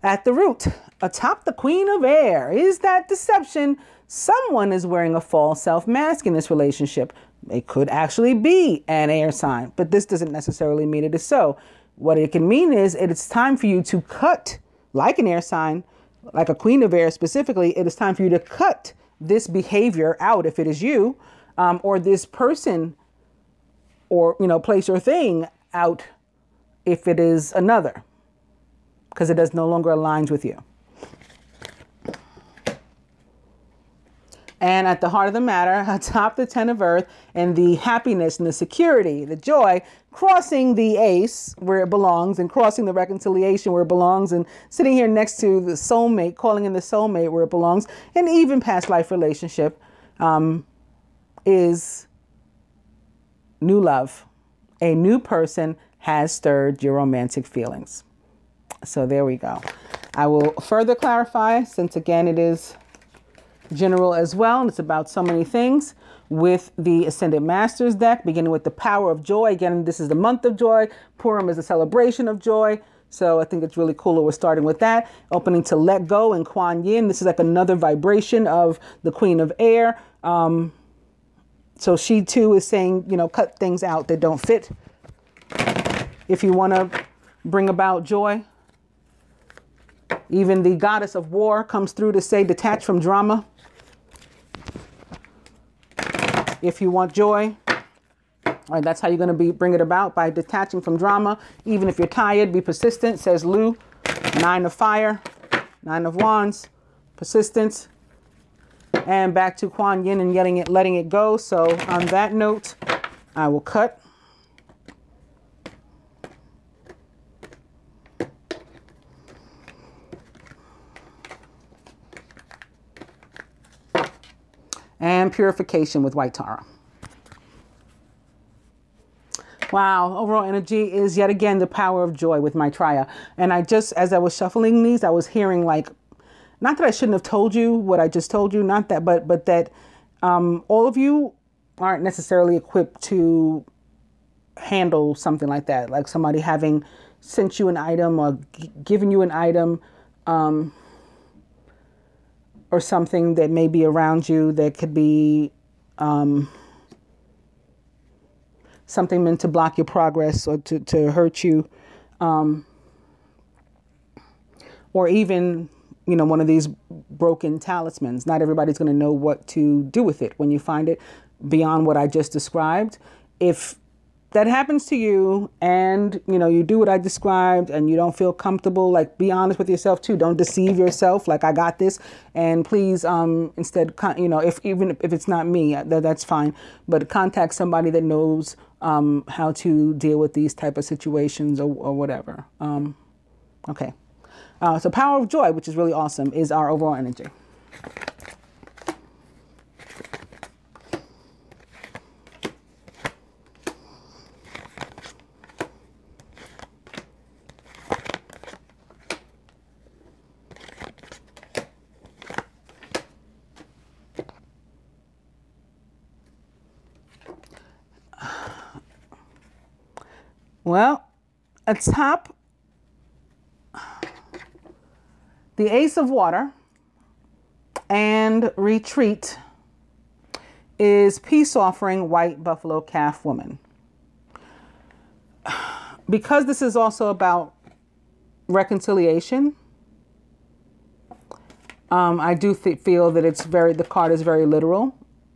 S1: At the root, atop the Queen of Air, is that deception. Someone is wearing a false self mask in this relationship. It could actually be an air sign, but this doesn't necessarily mean it is so. What it can mean is it's time for you to cut, like an air sign, like a Queen of Air specifically, it is time for you to cut this behavior out if it is you, or this person, or, you know, place or thing out if it is another, because it does no longer aligns with you. And at the heart of the matter, atop the 10 of Earth, and the happiness and the security, the joy, crossing the ace where it belongs, and crossing the reconciliation where it belongs, and sitting here next to the soulmate, calling in the soulmate where it belongs, and even past life relationship, is new love. A new person has stirred your romantic feelings. So there we go. I will further clarify, since again it is general as well, and it's about so many things, with the Ascended Masters deck, beginning with the Power of Joy. Again, this is the month of joy. Purim is a celebration of joy. So I think it's really cool that we're starting with that. Opening to Let Go and Kuan Yin. This is like another vibration of the Queen of Air. So she too is saying, you know, cut things out that don't fit if you want to bring about joy. Even the Goddess of War comes through to say detach from drama if you want joy. All right, that's how you're going to bring it about, by detaching from drama. Even if you're tired, be persistent, says Lu. 9 of Fire, 9 of Wands, persistence. And back to Kuan Yin and letting it go. So on that note, I will cut. And purification with white Torah. Wow, overall energy is yet again the power of joy with Maitreya. And I just, as I was shuffling these, I was hearing like, not that I shouldn't have told you what I just told you, not that, but that all of you aren't necessarily equipped to handle something like that. Like somebody having sent you an item or given you an item, or something that may be around you that could be something meant to block your progress or to hurt you. Or even, you know, one of these broken talismans. Not everybody's going to know what to do with it when you find it beyond what I just described. If that happens to you and, you know, you do what I described and you don't feel comfortable, like, be honest with yourself too. Don't deceive yourself. Like, I got this. And please, instead, you know, even if it's not me, that's fine. But contact somebody that knows how to deal with these type of situations or whatever. Okay. So Power of Joy, which is really awesome, is our overall energy. Well, atop the Ace of Water and Retreat is Peace Offering, White Buffalo Calf Woman. Because this is also about reconciliation, I do feel that it's the card is very literal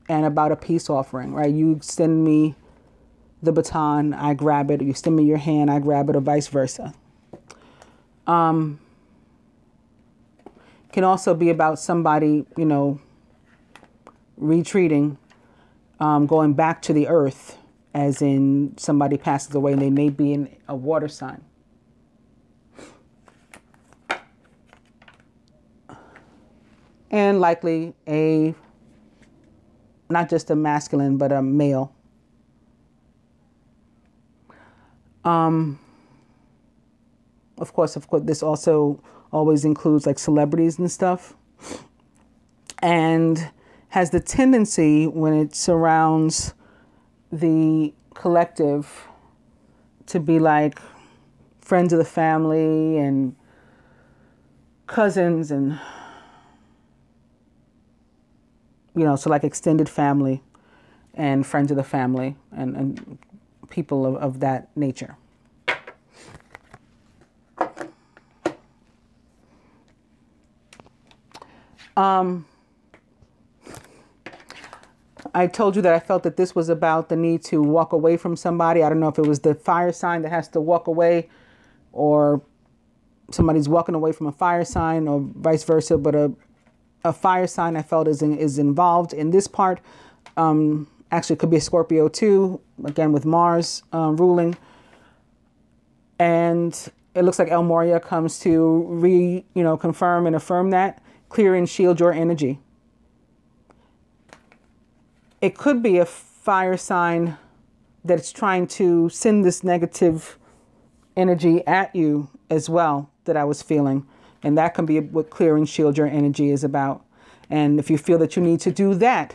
S1: and about a peace offering, right? You send me the baton, I grab it. You extend me your hand, I grab it, or vice versa. Can also be about somebody, you know, retreating, going back to the earth, as in somebody passes away and they may be in a water sign. And likely not just a masculine, but a male. Of course, this also always includes like celebrities and stuff, and has the tendency, when it surrounds the collective, to be like friends of the family and cousins and, you know, so like extended family and friends of the family and people of that nature. I told you that I felt that this was about the need to walk away from somebody. I don't know if it was the fire sign that has to walk away, or somebody's walking away from a fire sign, or vice versa. But a fire sign I felt is involved in this part. Actually, it could be a Scorpio too, again with Mars ruling. And it looks like El Moria comes to confirm and affirm that. Clear and shield your energy. It could be a fire sign that's trying to send this negative energy at you as well that I was feeling. And that can be what clear and shield your energy is about. And if you feel that you need to do that,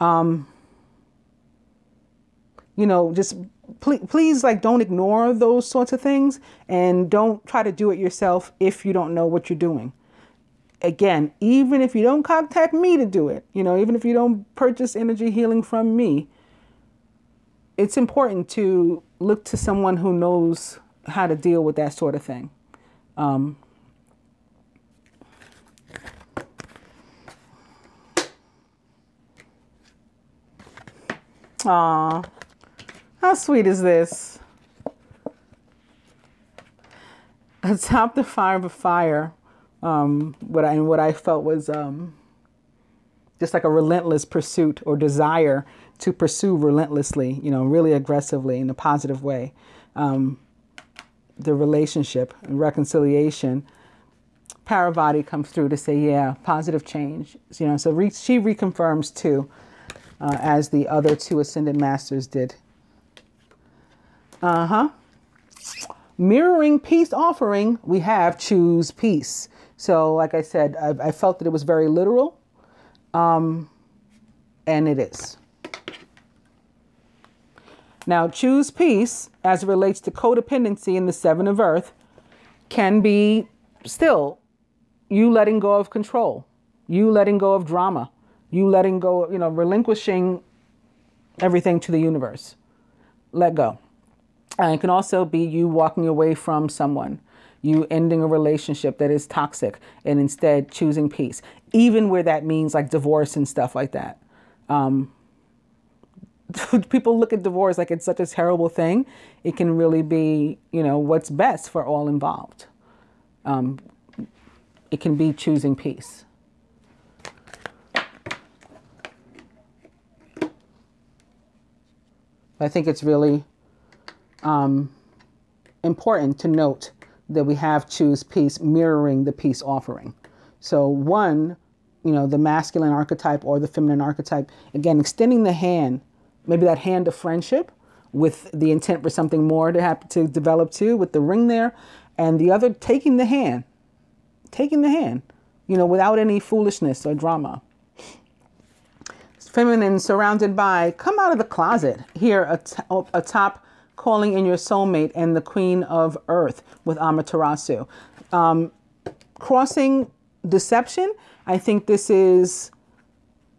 S1: you know, just please, like, don't ignore those sorts of things, and don't try to do it yourself if you don't know what you're doing. Again, even if you don't contact me to do it, you know, even if you don't purchase energy healing from me, it's important to look to someone who knows how to deal with that sort of thing. Aw, how sweet is this? Atop the fire of a fire, what I felt was just like a relentless pursuit or desire to pursue relentlessly, you know, really aggressively in a positive way. The relationship and reconciliation. Parvati comes through to say, yeah, positive change. You know, so she reconfirms too, as the other two ascended masters did. Mirroring peace offering, we have choose peace. So like I said, I felt that it was very literal, and it is. Now, choose peace as it relates to codependency in the Seven of Earth can be still you letting go of control, you letting go of drama, you letting go, you know, relinquishing everything to the universe. Let go. And it can also be you walking away from someone, you ending a relationship that is toxic and instead choosing peace, even where that means like divorce and stuff like that. People look at divorce like it's such a terrible thing. It can really be, you know, what's best for all involved. It can be choosing peace. I think it's really important to note that we have choose peace mirroring the peace offering. So one, you know, the masculine archetype or the feminine archetype, again, extending the hand, maybe that hand of friendship with the intent for something more to happen, to develop too, with the ring there, and the other taking the hand, you know, without any foolishness or drama. Feminine surrounded by, come out of the closet here atop calling in your soulmate and the Queen of Earth with Amaterasu. Crossing deception, I think this is,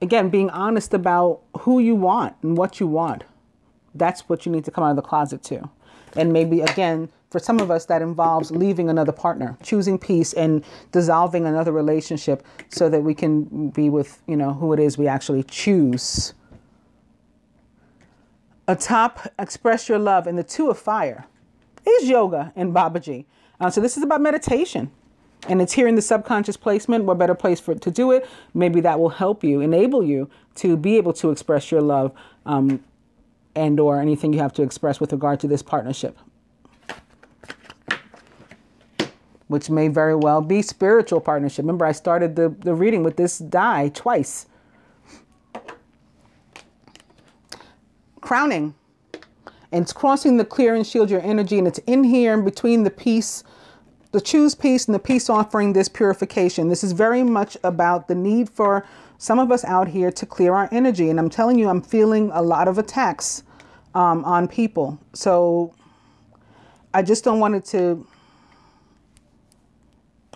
S1: again, being honest about who you want and what you want. That's what you need to come out of the closet to. And maybe, again, for some of us, that involves leaving another partner, choosing peace and dissolving another relationship so that we can be with, you know, who it is we actually choose. Atop express your love in the Two of Fire is yoga and Babaji. So this is about meditation. And it's here in the subconscious placement. What better place to do it? Maybe that will help you, enable you to be able to express your love and or anything you have to express with regard to this partnership, which may very well be spiritual partnership. Remember, I started the reading with this die twice. Crowning. And it's crossing the clear and shield your energy. And it's in here in between the peace, the choose peace and the peace offering, this purification. This is very much about the need for some of us out here to clear our energy. And I'm telling you, I'm feeling a lot of attacks on people. So I just don't want it to,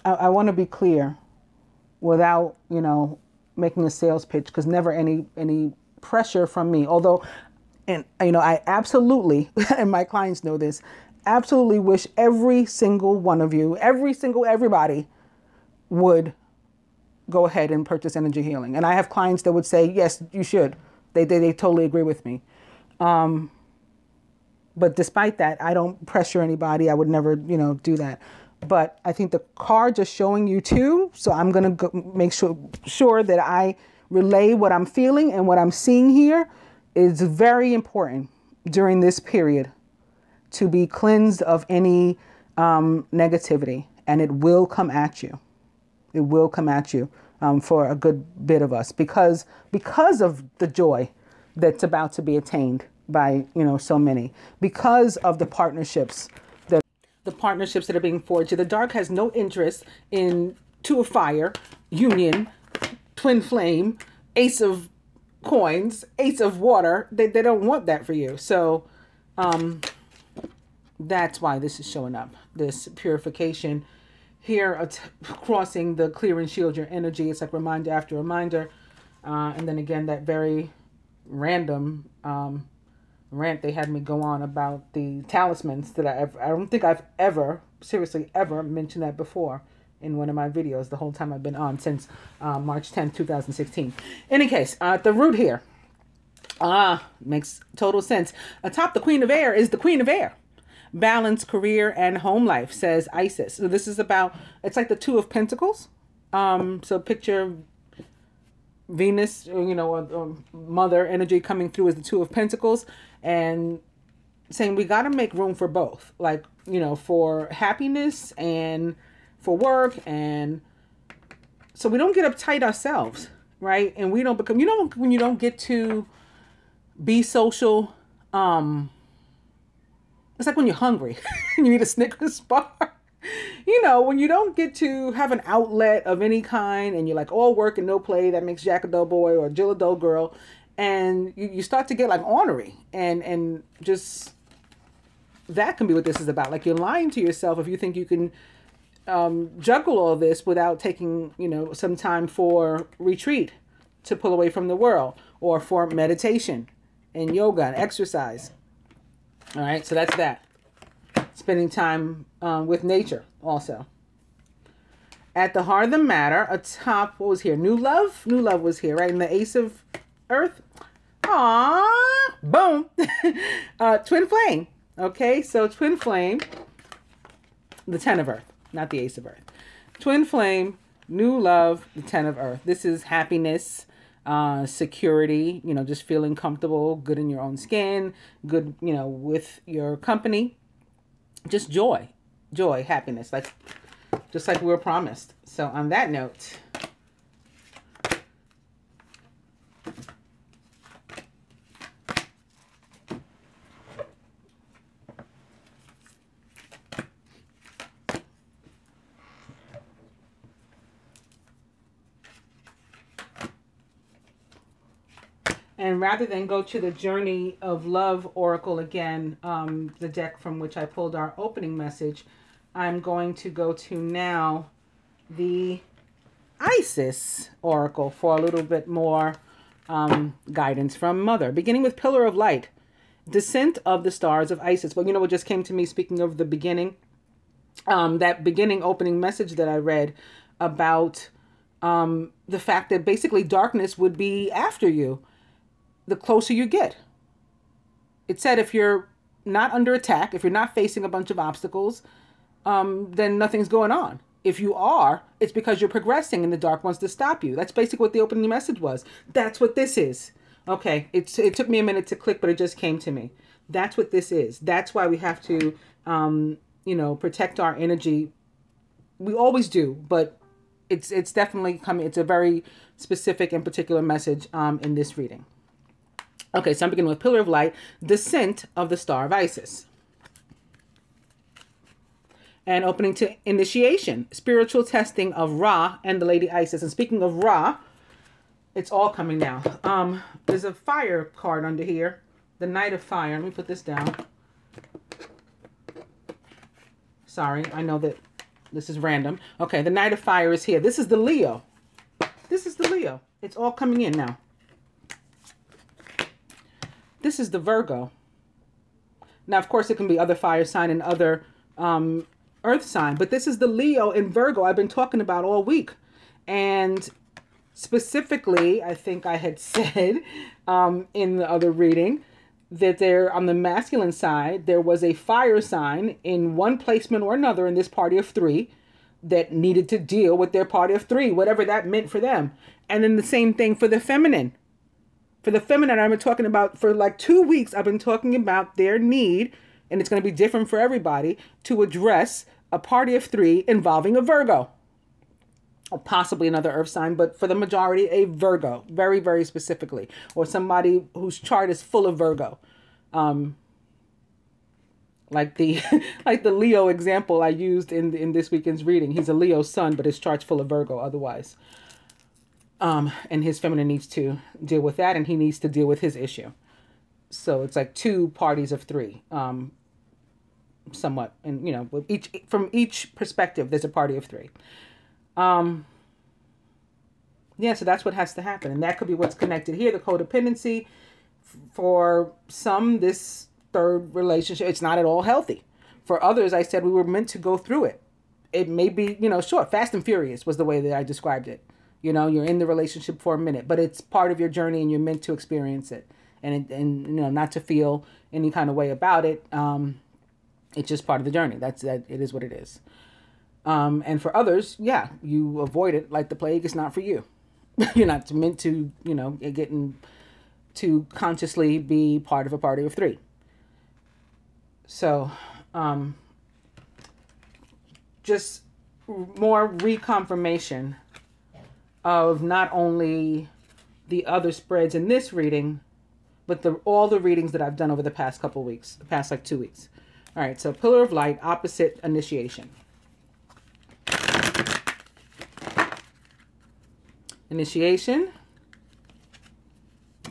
S1: I want to be clear without, you know, making a sales pitch, because never any pressure from me. Although, and you know, I absolutely, and my clients know this, absolutely wish every single one of you, everybody would go ahead and purchase energy healing. And I have clients that would say, yes, you should. They totally agree with me. But despite that, I don't pressure anybody. I would never, you know, do that. But I think the card just showing you too. So I'm going to make sure that I relay what I'm feeling and what I'm seeing here is very important during this period to be cleansed of any negativity. And it will come at you. It will come at you for a good bit of us because of the joy that's about to be attained by, so many because of the partnerships that are being forged. The dark has no interest in two of fire, union, twin flame, ace of coins, ace of water. They don't want that for you. So that's why this is showing up, this purification here, crossing the clear and shield your energy. It's like reminder after reminder. And then again, that very random rant they had me go on about the talismans that I don't think I've ever, seriously, ever mentioned that before in one of my videos the whole time I've been on since March 10th, 2016. In any case, the root here, makes total sense. Atop the Queen of Air is the Queen of Air. Balance, career, and home life, says Isis. So this is about, it's like the Two of Pentacles. So picture Venus, or mother energy coming through as the Two of Pentacles, and saying we got to make room for both, like, for happiness and for work, and so we don't get uptight ourselves, right? And we don't become, when you don't get to be social, it's like when you're hungry and you eat a Snickers bar. When you don't get to have an outlet of any kind and you're like all work and no play, that makes Jack a dull boy or Jill a dull girl. And you start to get like ornery and just, that can be what this is about. Like you're lying to yourself if you think you can juggle all this without taking, some time for retreat, to pull away from the world, or for meditation and yoga and exercise. All right. So that's that. Spending time with nature also. At the heart of the matter, atop, what was here? New love? New love was here, right? And the Ace of Earth. Aww. Boom. Twin flame. Okay, so twin flame. The Ten of Earth, not the Ace of Earth. Twin flame, new love, the Ten of Earth. This is happiness, security, just feeling comfortable, good in your own skin, good, with your company. Just joy, happiness, just like we were promised. So on that note, and rather than go to the Journey of Love Oracle again, the deck from which I pulled our opening message, I'm going to go to now the Isis Oracle for a little bit more guidance from Mother. Beginning with Pillar of Light, Descent of the Stars of Isis. Well, what just came to me, speaking of the beginning, that beginning opening message that I read about the fact that basically darkness would be after you the closer you get. It said if you're not under attack, if you're not facing a bunch of obstacles, then nothing's going on. If you are, it's because you're progressing and the dark wants to stop you. That's basically what the opening message was. That's what this is. Okay, it took me a minute to click, but it just came to me. That's what this is. That's why we have to, protect our energy. We always do, but it's definitely coming. It's a very specific and particular message in this reading. Okay, so I'm beginning with Pillar of Light, Descent of the Star of Isis. And opening to Initiation, Spiritual Testing of Ra and the Lady Isis. And speaking of Ra, it's all coming now. There's a fire card under here, the Knight of Fire. Let me put this down. Sorry, I know that this is random. Okay, the Knight of Fire is here. This is the Leo. This is the Leo. It's all coming in now. This is the Virgo. Now, of course, it can be other fire sign and other earth sign, but this is the Leo in Virgo I've been talking about all week. And specifically, I think I had said in the other reading that there, on the masculine side, there was a fire sign in one placement or another in this party of three that needed to deal with their party of three, whatever that meant for them. And then the same thing for the feminine. For the feminine, I've been talking about, for like 2 weeks, I've been talking about their need, and it's going to be different for everybody, to address a party of three involving a Virgo. Or possibly another earth sign, but for the majority, a Virgo, very, very specifically. Or somebody whose chart is full of Virgo. Like the like the Leo example I used in this weekend's reading. He's a Leo sun, but his chart's full of Virgo otherwise. And his feminine needs to deal with that, and he needs to deal with his issue. So it's like two parties of three, somewhat. And, you know, with from each perspective, there's a party of three. Yeah, so that's what has to happen. And that could be what's connected here, the codependency. For some, this third relationship, it's not at all healthy. For others, I said we were meant to go through it. It may be, you know, short, fast and furious was the way that I described it. You know, you're in the relationship for a minute, but it's part of your journey and you're meant to experience it. And you know, not to feel any kind of way about it. It's just part of the journey. That it is what it is. And for others, yeah, you avoid it like the plague. It's not for you. You're not meant to, you know, getting to consciously be part of a party of three. So, just more reconfirmation of not only the other spreads in this reading, but all the readings that I've done over the past couple weeks, the past like 2 weeks. All right, so Pillar of Light, opposite initiation. Initiation.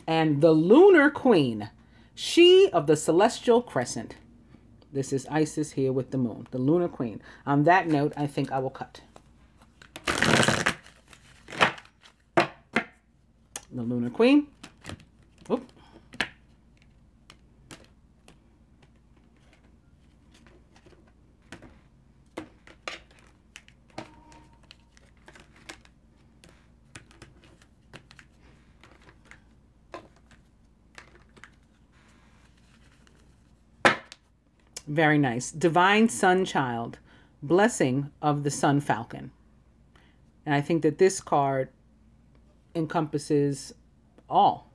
S1: And the Lunar Queen, she of the celestial crescent. This is Isis here with the moon, the Lunar Queen. On that note, I think I will cut. The Lunar Queen. Oop. Very nice. Divine Sun Child, blessing of the Sun Falcon. And I think that this card encompasses all.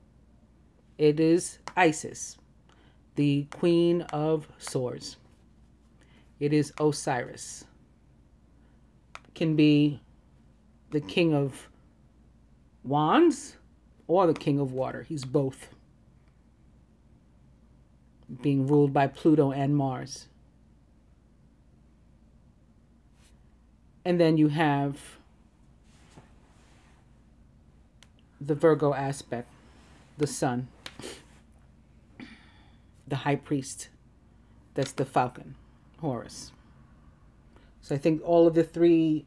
S1: It is Isis, the Queen of Swords. It is Osiris. Can be the King of Wands or the King of Water. He's both. Being ruled by Pluto and Mars. And then you have the Virgo aspect, the Sun, the High Priest, that's the Falcon, Horus. So I think all of the three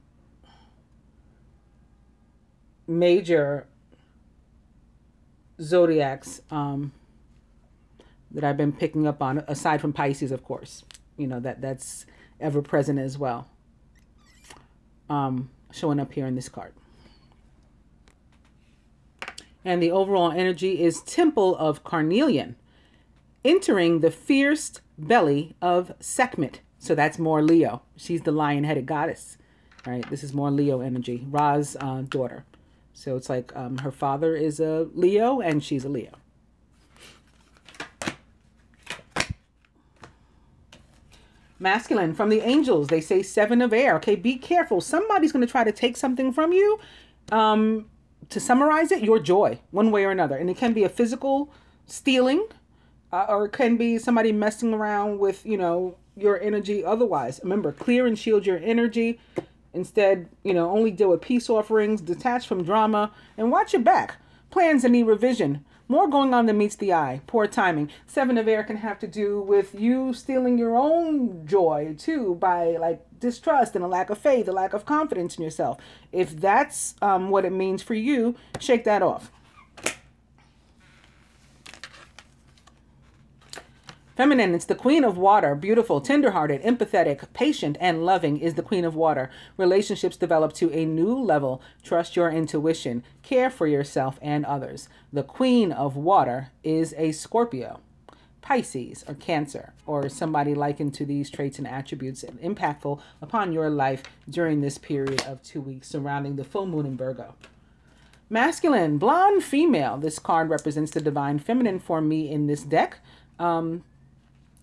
S1: major zodiacs that I've been picking up on, aside from Pisces, of course, you know, that's ever present as well, showing up here in this card. And the overall energy is Temple of Carnelian, entering the fierce belly of Sekhmet. So that's more Leo. She's the lion-headed goddess. All right, this is more Leo energy. Ra's daughter. So it's like her father is a Leo and she's a Leo. Masculine, from the angels, they say 7 of air. Okay, be careful. Somebody's going to try to take something from you. To summarize it, your joy, one way or another. And it can be a physical stealing, or it can be somebody messing around with, you know, your energy otherwise. Remember, clear and shield your energy. Instead, you know, only deal with peace offerings, detach from drama, and watch your back. Plans that need revision. More going on than meets the eye. Poor timing. 7 of air can have to do with you stealing your own joy too, by like distrust and a lack of faith, a lack of confidence in yourself. If that's what it means for you, shake that off. Feminine, it's the Queen of Water. Beautiful, tenderhearted, empathetic, patient, and loving is the Queen of Water. Relationships develop to a new level. Trust your intuition. Care for yourself and others. The Queen of Water is a Scorpio, Pisces, or Cancer, or somebody likened to these traits and attributes impactful upon your life during this period of 2 weeks surrounding the full moon in Virgo. Masculine, blonde female. This card represents the divine feminine for me in this deck.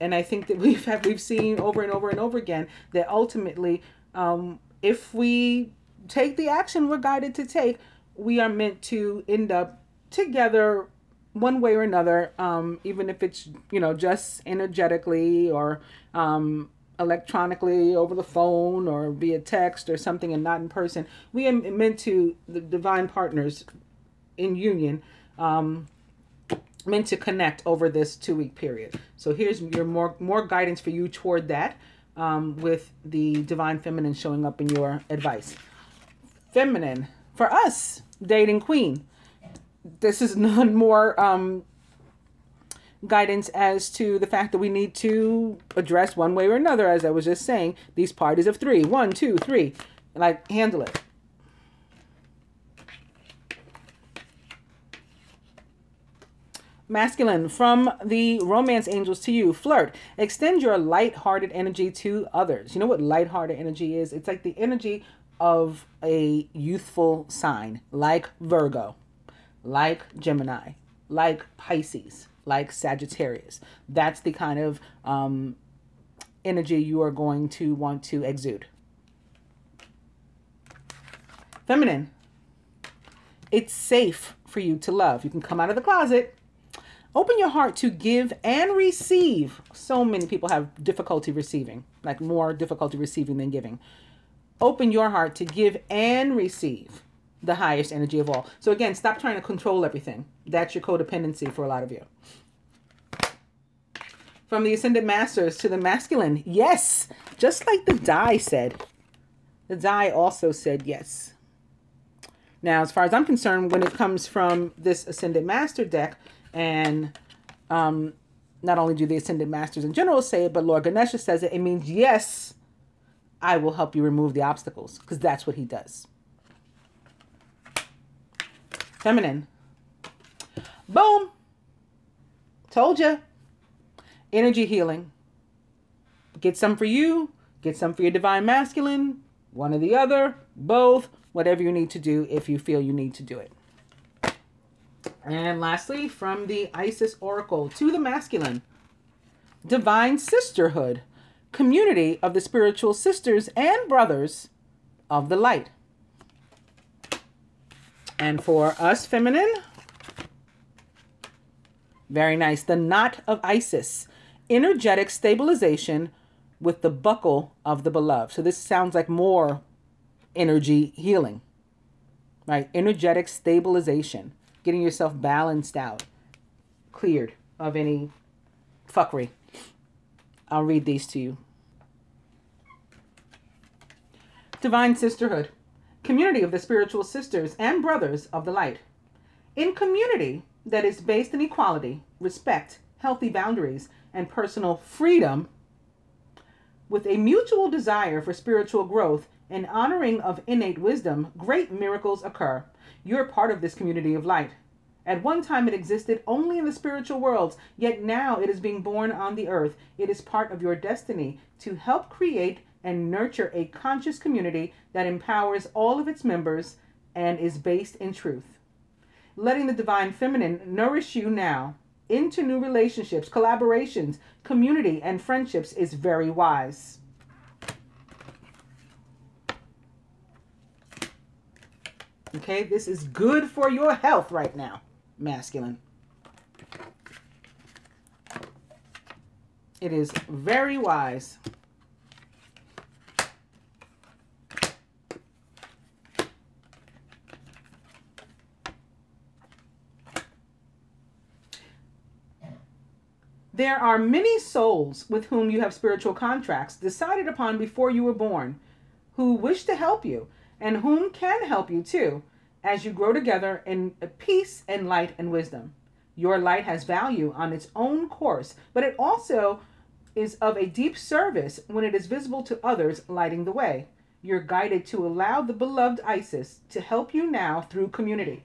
S1: And I think that we've seen over and over and over again that ultimately, if we take the action we're guided to take, we are meant to end up together one way or another, even if it's, just energetically or electronically over the phone or via text or something and not in person. We are meant to, the divine partners in union, meant to connect over this 2-week period. So here's your more guidance for you toward that, with the divine feminine showing up in your advice. Feminine, for us, dating queen. This is none more guidance as to the fact that we need to address one way or another, as I was just saying, these parties of 3. 1, 2, 3. Like, handle it. Masculine, from the romance angels to you, flirt. Extend your light-hearted energy to others. You know what light-hearted energy is? It's like the energy of a youthful sign, like Virgo, like Gemini, like Pisces, like Sagittarius. That's the kind of energy you are going to want to exude. Feminine, it's safe for you to love. You can come out of the closet. Open your heart to give and receive. So many people have difficulty receiving, like more difficulty receiving than giving. Open your heart to give and receive the highest energy of all. So again, stop trying to control everything. That's your codependency for a lot of you. From the Ascended Masters to the masculine, yes. Just like the die said. The die also said yes. Now, as far as I'm concerned, when it comes from this Ascended Master deck, and not only do the Ascended Masters in general say it, but Lord Ganesha says it, it means yes, I will help you remove the obstacles, because that's what he does. Feminine. Boom. Told ya. Energy healing. Get some for you. Get some for your divine masculine. One or the other. Both. Whatever you need to do if you feel you need to do it. And lastly, from the Isis Oracle to the masculine. Divine sisterhood. Community of the spiritual sisters and brothers of the light. And for us feminine, very nice. The knot of Isis. Energetic stabilization with the buckle of the beloved. So this sounds like more energy healing, right? Energetic stabilization. Getting yourself balanced out. Cleared of any fuckery. I'll read these to you. Divine sisterhood. Community of the spiritual sisters and brothers of the light. In community that is based in equality, respect, healthy boundaries, and personal freedom, with a mutual desire for spiritual growth and honoring of innate wisdom, great miracles occur. You're part of this community of light. At one time it existed only in the spiritual worlds, yet now it is being born on the earth. It is part of your destiny to help create and nurture a conscious community that empowers all of its members and is based in truth. Letting the divine feminine nourish you now into new relationships, collaborations, community, and friendships is very wise. Okay, this is good for your health right now, masculine. It is very wise. There are many souls with whom you have spiritual contracts decided upon before you were born, who wish to help you, and whom can help you too, as you grow together in peace and light and wisdom. Your light has value on its own course, but it also is of a deep service when it is visible to others, lighting the way. You're guided to allow the beloved Isis to help you now through community.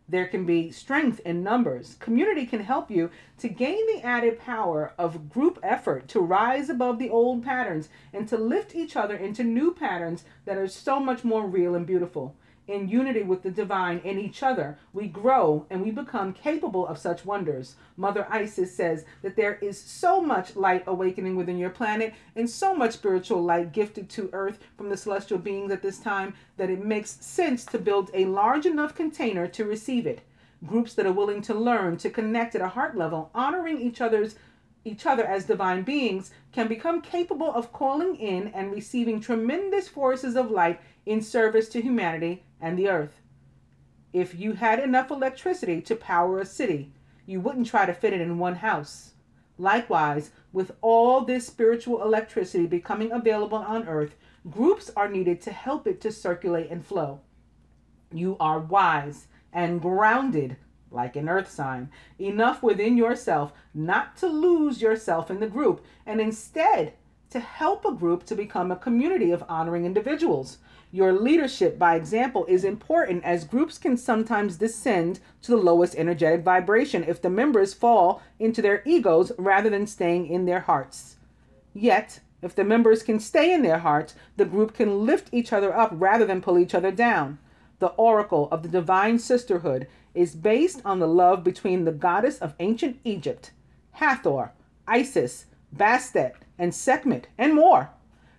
S1: There can be strength in numbers. Community can help you to gain the added power of group effort to rise above the old patterns and to lift each other into new patterns that are so much more real and beautiful. In unity with the divine and each other, we grow and we become capable of such wonders. Mother Isis says that there is so much light awakening within your planet and so much spiritual light gifted to Earth from the celestial beings at this time that it makes sense to build a large enough container to receive it. Groups that are willing to learn, to connect at a heart level, honoring each other as divine beings, can become capable of calling in and receiving tremendous forces of light in service to humanity and the earth. If you had enough electricity to power a city, you wouldn't try to fit it in one house. Likewise, with all this spiritual electricity becoming available on earth, groups are needed to help it to circulate and flow. You are wise and grounded, like an earth sign, enough within yourself not to lose yourself in the group, and instead to help a group to become a community of honoring individuals. Your leadership by example is important, as groups can sometimes descend to the lowest energetic vibration if the members fall into their egos rather than staying in their hearts. Yet, if the members can stay in their hearts, the group can lift each other up rather than pull each other down. The oracle of the divine sisterhood is based on the love between the goddess of ancient Egypt, Hathor, Isis, Bastet, and Sekhmet, and more.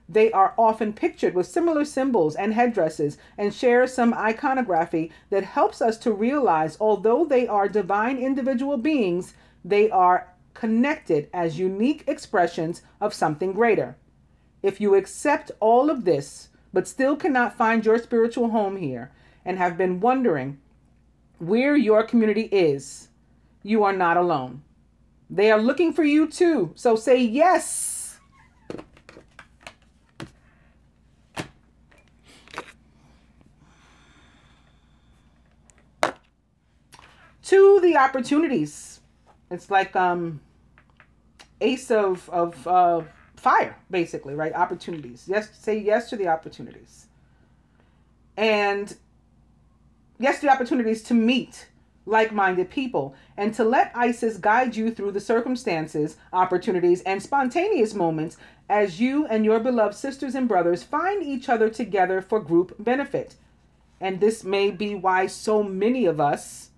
S1: They are often pictured with similar symbols and headdresses and share some iconography that helps us to realize, although they are divine individual beings, they are connected as unique expressions of something greater. If you accept all of this, but still cannot find your spiritual home here, and have been wondering where your community is, you are not alone. They are looking for you too, so say yes. To the opportunities. It's like ace of fire, basically, right? Opportunities. Yes, say yes to the opportunities. And yes to the opportunities to meet like-minded people, and to let Isis guide you through the circumstances, opportunities, and spontaneous moments as you and your beloved sisters and brothers find each other together for group benefit. And this may be why so many of us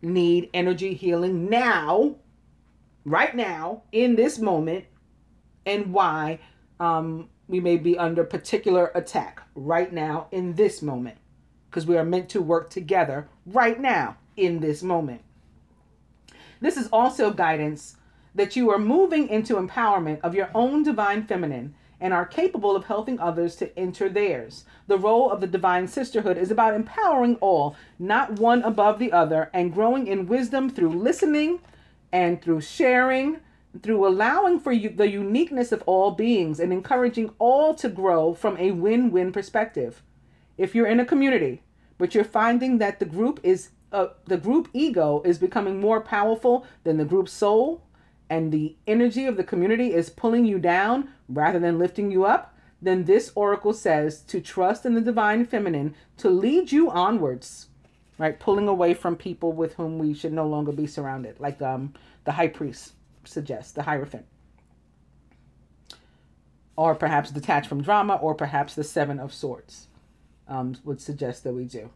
S1: need energy healing now, right now, in this moment, and why we may be under particular attack right now in this moment, because we are meant to work together right now in this moment. This is also guidance that you are moving into empowerment of your own divine feminine and are capable of helping others to enter theirs. The role of the divine sisterhood is about empowering all, not one above the other, and growing in wisdom through listening and through sharing, through allowing for the uniqueness of all beings and encouraging all to grow from a win-win perspective. If you're in a community, but you're finding that the group ego is becoming more powerful than the group soul, and the energy of the community is pulling you down rather than lifting you up, then this oracle says to trust in the divine feminine to lead you onwards, right? Pulling away from people with whom we should no longer be surrounded, like the high priest suggests, the Hierophant. Or perhaps detach from drama, or perhaps the Seven of Swords would suggest that we do.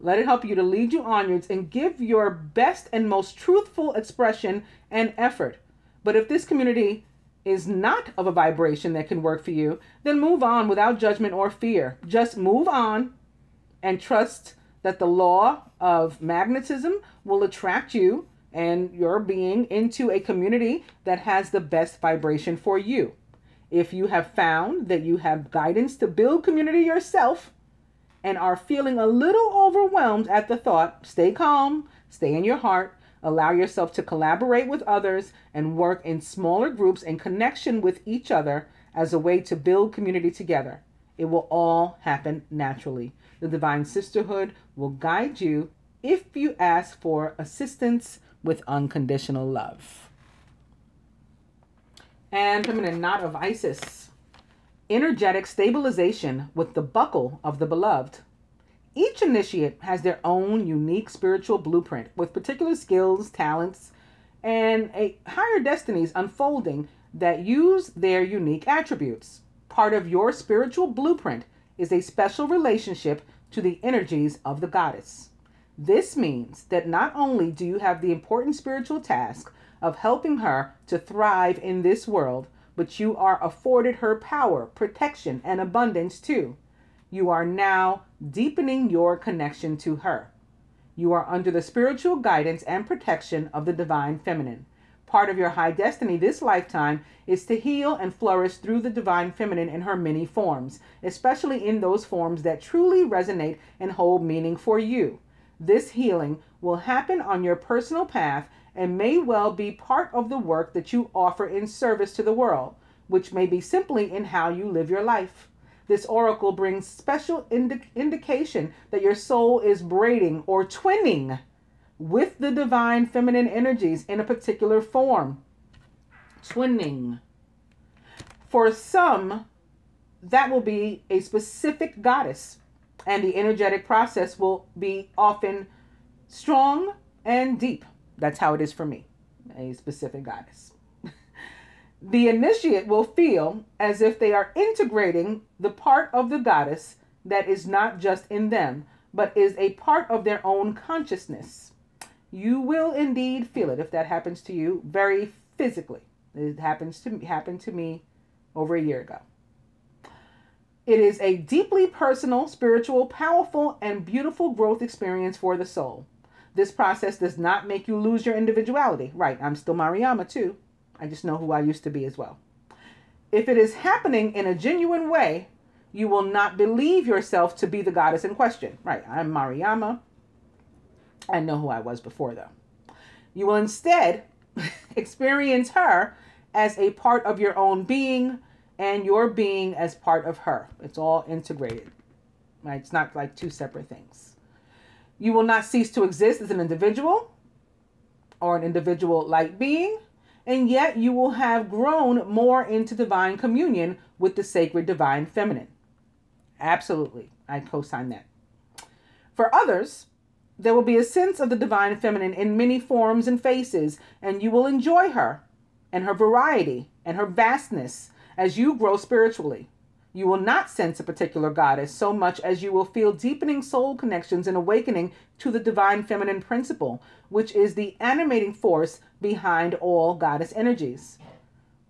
S1: Let it help you to lead you onwards and give your best and most truthful expression and effort. But if this community is not of a vibration that can work for you, then move on without judgment or fear. Just move on and trust that the law of magnetism will attract you and your being into a community that has the best vibration for you. If you have found that you have guidance to build community yourself, and are feeling a little overwhelmed at the thought, stay calm, stay in your heart, allow yourself to collaborate with others and work in smaller groups in connection with each other as a way to build community together. It will all happen naturally. The divine sisterhood will guide you if you ask for assistance with unconditional love. And I'm in a knot of Isis. Energetic stabilization with the buckle of the beloved. Each initiate has their own unique spiritual blueprint with particular skills, talents, and a higher destinies unfolding that use their unique attributes. Part of your spiritual blueprint is a special relationship to the energies of the goddess. This means that not only do you have the important spiritual task of helping her to thrive in this world, but you are afforded her power, protection, and abundance too. You are now deepening your connection to her. You are under the spiritual guidance and protection of the divine feminine. Part of your high destiny this lifetime is to heal and flourish through the divine feminine in her many forms, especially in those forms that truly resonate and hold meaning for you. This healing will happen on your personal path and may well be part of the work that you offer in service to the world, which may be simply in how you live your life. This oracle brings special indication that your soul is braiding or twinning with the divine feminine energies in a particular form. Twinning. For some, that will be a specific goddess, and the energetic process will be often strong and deep. That's how it is for me, a specific goddess. The initiate will feel as if they are integrating the part of the goddess that is not just in them, but is a part of their own consciousness. You will indeed feel it if that happens to you very physically. It happened to me over a year ago. It is a deeply personal, spiritual, powerful, and beautiful growth experience for the soul. This process does not make you lose your individuality. Right, I'm still Mariama too. I just know who I used to be as well. If it is happening in a genuine way, you will not believe yourself to be the goddess in question. Right, I'm Mariama. I know who I was before though. You will instead experience her as a part of your own being and your being as part of her. It's all integrated. Right? It's not like two separate things. You will not cease to exist as an individual or an individual light being, and yet you will have grown more into divine communion with the sacred divine feminine. Absolutely. I co-sign that. For others, there will be a sense of the divine feminine in many forms and faces, and you will enjoy her and her variety and her vastness as you grow spiritually. You will not sense a particular goddess so much as you will feel deepening soul connections and awakening to the divine feminine principle, which is the animating force behind all goddess energies.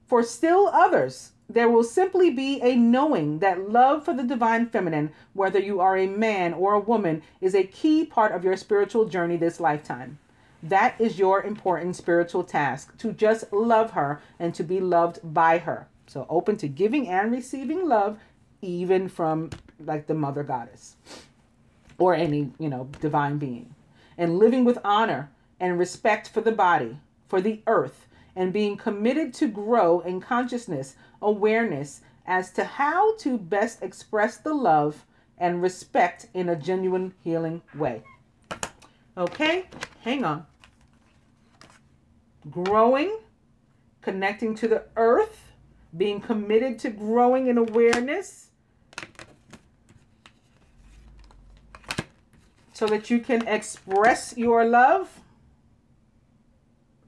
S1: For still others, there will simply be a knowing that love for the divine feminine, whether you are a man or a woman, is a key part of your spiritual journey this lifetime. That is your important spiritual task, to just love her and to be loved by her. So open to giving and receiving love, even from like the mother goddess or any, divine being. And living with honor and respect for the body, for the earth, and being committed to grow in consciousness, awareness as to how to best express the love and respect in a genuine healing way. Okay, hang on. Growing, connecting to the earth, being committed to growing in awareness so that you can express your love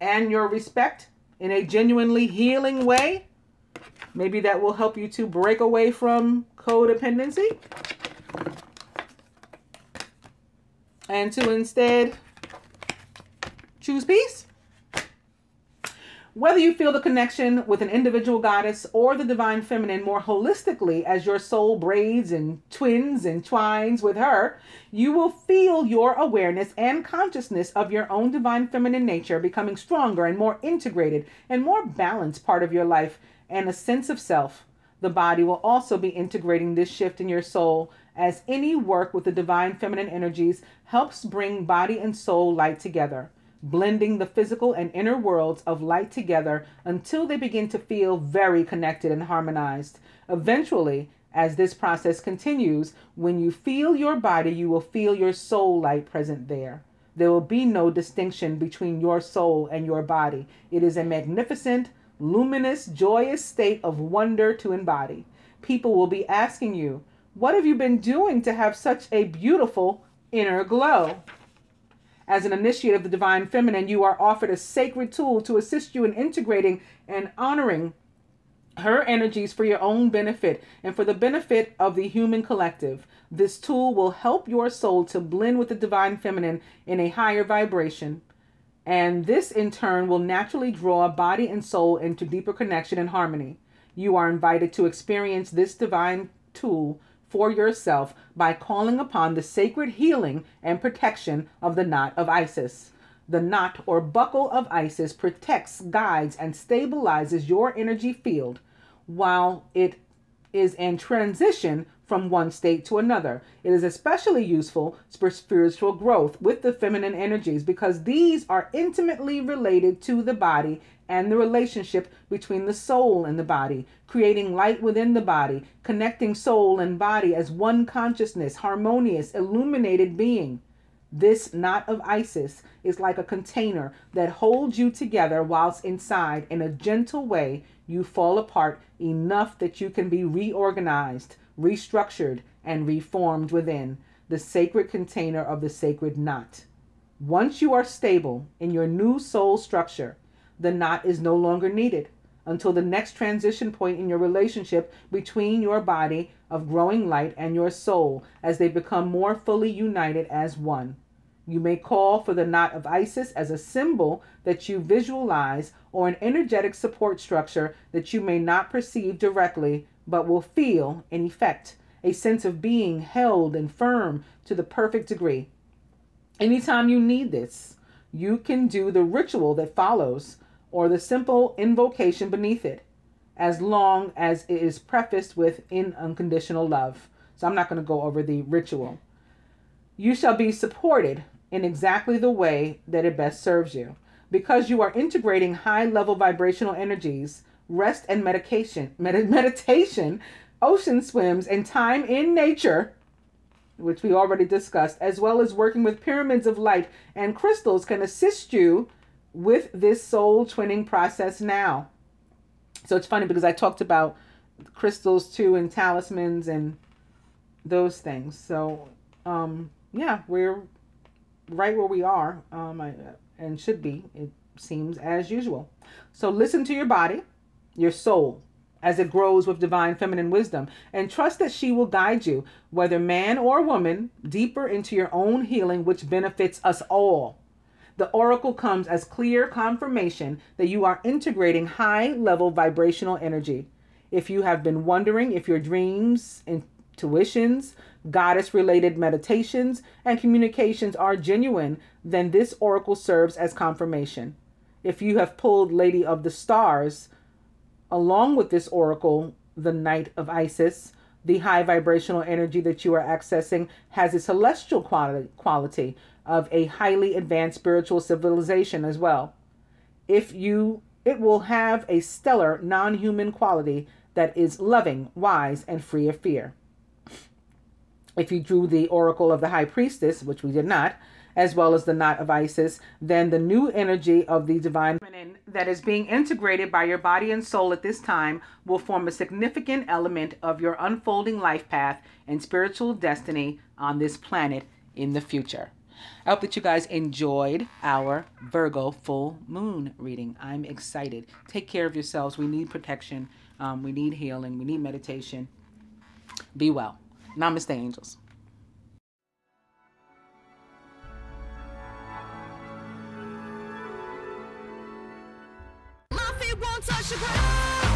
S1: and your respect in a genuinely healing way. Maybe that will help you to break away from codependency and to instead choose peace. Whether you feel the connection with an individual goddess or the divine feminine more holistically as your soul braids and twins and twines with her, you will feel your awareness and consciousness of your own divine feminine nature becoming stronger and more integrated and more balanced part of your life and a sense of self. The body will also be integrating this shift in your soul, as any work with the divine feminine energies helps bring body and soul light together, blending the physical and inner worlds of light together until they begin to feel very connected and harmonized. Eventually, as this process continues, when you feel your body, you will feel your soul light present there. There will be no distinction between your soul and your body. It is a magnificent, luminous, joyous state of wonder to embody. People will be asking you, what have you been doing to have such a beautiful inner glow? As an initiate of the divine feminine, you are offered a sacred tool to assist you in integrating and honoring her energies for your own benefit and for the benefit of the human collective. This tool will help your soul to blend with the divine feminine in a higher vibration. And this in turn will naturally draw body and soul into deeper connection and harmony. You are invited to experience this divine tool for yourself by calling upon the sacred healing and protection of the knot of Isis. The knot or buckle of Isis protects, guides, and stabilizes your energy field while it is in transition from one state to another. It is especially useful for spiritual growth with the feminine energies because these are intimately related to the body and the relationship between the soul and the body, creating light within the body, connecting soul and body as one consciousness, harmonious, illuminated being. This knot of Isis is like a container that holds you together whilst inside, in a gentle way, you fall apart enough that you can be reorganized, restructured, and reformed within the sacred container of the sacred knot. Once you are stable in your new soul structure, the knot is no longer needed until the next transition point in your relationship between your body of growing light and your soul as they become more fully united as one. You may call for the knot of Isis as a symbol that you visualize or an energetic support structure that you may not perceive directly but will feel in effect, a sense of being held and firm to the perfect degree. Anytime you need this, you can do the ritual that follows or the simple invocation beneath it, as long as it is prefaced with in unconditional love. So I'm not going to go over the ritual. You shall be supported in exactly the way that it best serves you. Because you are integrating high-level vibrational energies, rest and meditation, ocean swims, and time in nature, which we already discussed, as well as working with pyramids of light and crystals can assist you with this soul twinning process now. So it's funny because I talked about crystals too and talismans and those things. So yeah, we're right where we are and should be, it seems, as usual. So listen to your body, your soul, as it grows with divine feminine wisdom, and trust that she will guide you, whether man or woman, deeper into your own healing, which benefits us all. The oracle comes as clear confirmation that you are integrating high-level vibrational energy. If you have been wondering if your dreams, intuitions, goddess-related meditations, and communications are genuine, then this oracle serves as confirmation. If you have pulled Lady of the Stars, along with this oracle, the Night of Isis, the high vibrational energy that you are accessing has a celestial quality of a highly advanced spiritual civilization as well. It will have a stellar non-human quality that is loving, wise, and free of fear. If you drew the oracle of the high priestess, which we did not, as well as the knot of Isis, then the new energy of the divine feminine that is being integrated by your body and soul at this time will form a significant element of your unfolding life path and spiritual destiny on this planet in the future. I hope that you guys enjoyed our Virgo full moon reading. I'm excited. Take care of yourselves. We need protection. We need healing. We need meditation. Be well. Namaste, angels.
S2: My feet won't touch the ground.